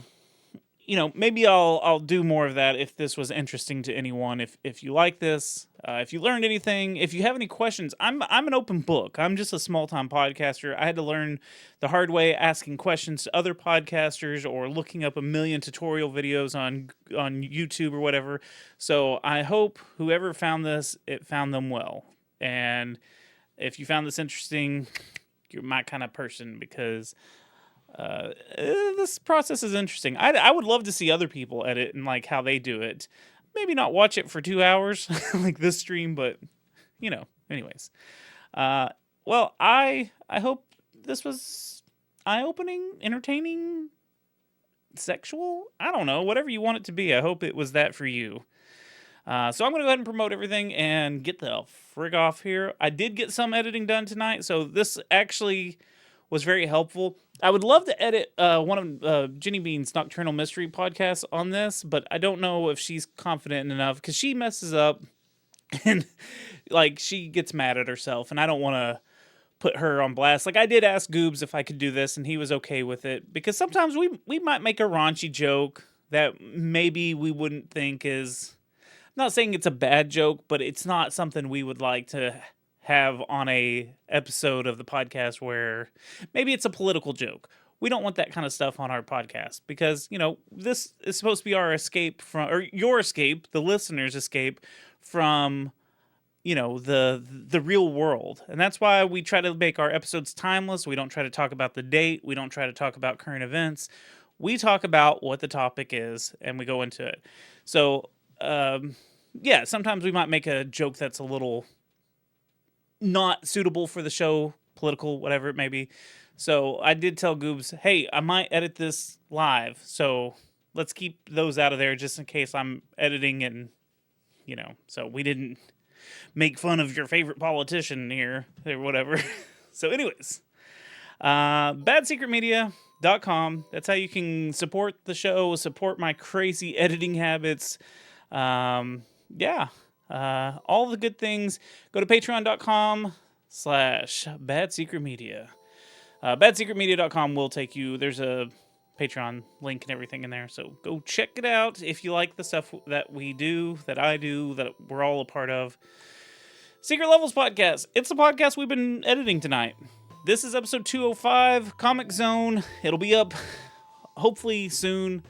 you know, maybe I'll do more of that if this was interesting to anyone. If you like this, if you learned anything, if you have any questions, I'm an open book. I'm just a small-time podcaster. I had to learn the hard way asking questions to other podcasters or looking up a million tutorial videos on YouTube or whatever. So I hope whoever found this, it found them well. And if you found this interesting, you're my kind of person, because this process is interesting. I would love to see other people edit and like how they do it. Maybe not watch it for 2 hours like this stream, but you know, anyways. Well, I hope this was eye-opening, entertaining, sexual. I don't know, whatever you want it to be. I hope it was that for you. So I'm going to go ahead and promote everything and get the frig off here. I did get some editing done tonight, so this actually was very helpful. I would love to edit one of Jenny Bean's Nocturnal Mystery podcasts on this, but I don't know if she's confident enough, because she messes up And like she gets mad at herself, and I don't want to put her on blast. Like I did ask Goobs if I could do this, and he was okay with it, because sometimes we might make a raunchy joke that maybe we wouldn't think is, I'm not saying it's a bad joke, but it's not something we would like to have on a episode of the podcast where maybe it's a political joke. We don't want that kind of stuff on our podcast, because, you know, this is supposed to be our escape from, or your escape, the listener's escape from, you know, the real world. And that's why we try to make our episodes timeless. We don't try to talk about the date. We don't try to talk about current events. We talk about what the topic is, and we go into it. So, yeah, sometimes we might make a joke that's a little not suitable for the show, political, whatever it may be. So I did tell Goobs, hey, I might edit this live, so let's keep those out of there just in case I'm editing, and, you know, so we didn't make fun of your favorite politician here or whatever. So anyways, badsecretmedia.com. That's how you can support the show, support my crazy editing habits. Yeah. All the good things. Go to patreon.com/badsecretmedia. Badsecretmedia.com will take you. There's a Patreon link and everything in there. So go check it out if you like the stuff that we do, that I do, that we're all a part of. Secret Levels Podcast. It's the podcast we've been editing tonight. This is episode 205, Comix Zone. It'll be up hopefully soon.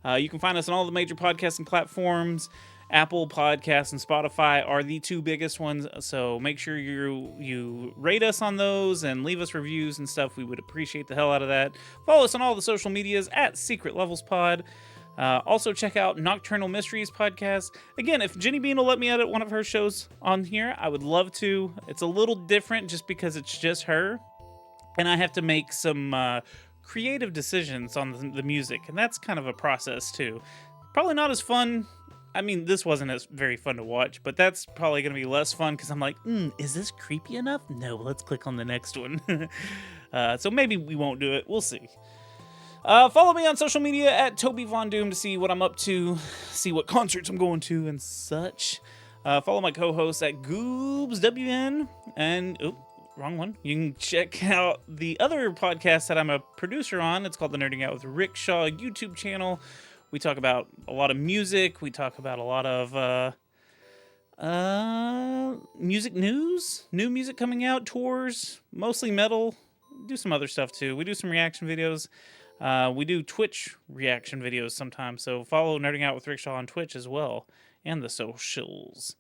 You can find us on all the major podcasting platforms. Apple Podcasts and Spotify are the two biggest ones, so make sure you rate us on those and leave us reviews and stuff. We would appreciate the hell out of that. Follow us on all the social medias at Secret Levels Pod. Also check out Nocturnal Mysteries Podcast. Again, if Jenny Bean will let me edit one of her shows on here, I would love to. It's a little different just because it's just her, and I have to make some creative decisions on the music, and that's kind of a process too. Probably not as fun. I mean, this wasn't as very fun to watch, but that's probably going to be less fun because I'm like, is this creepy enough? No, let's click on the next one. So maybe we won't do it. We'll see. Follow me on social media at Toby Von Doom to see what I'm up to, see what concerts I'm going to and such. Follow my co-hosts at GoobsWN and... wrong one. You can check out the other podcast that I'm a producer on. It's called The Nerding Out with Rickshaw YouTube channel. We talk about a lot of music. We talk about a lot of music news, new music coming out, tours, mostly metal. Do some other stuff too. We do some reaction videos. We do Twitch reaction videos sometimes. So follow Nerding Out with Rickshaw on Twitch as well, and the socials.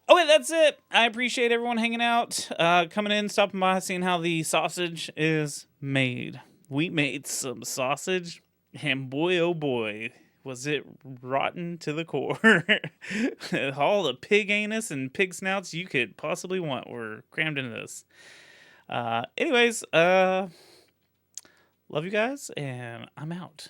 Okay, that's it. I appreciate everyone hanging out, coming in, stopping by, seeing how the sausage is made. We made some sausage. And boy, oh boy, was it rotten to the core. All the pig anus and pig snouts you could possibly want were crammed into this. Anyways, love you guys, and I'm out.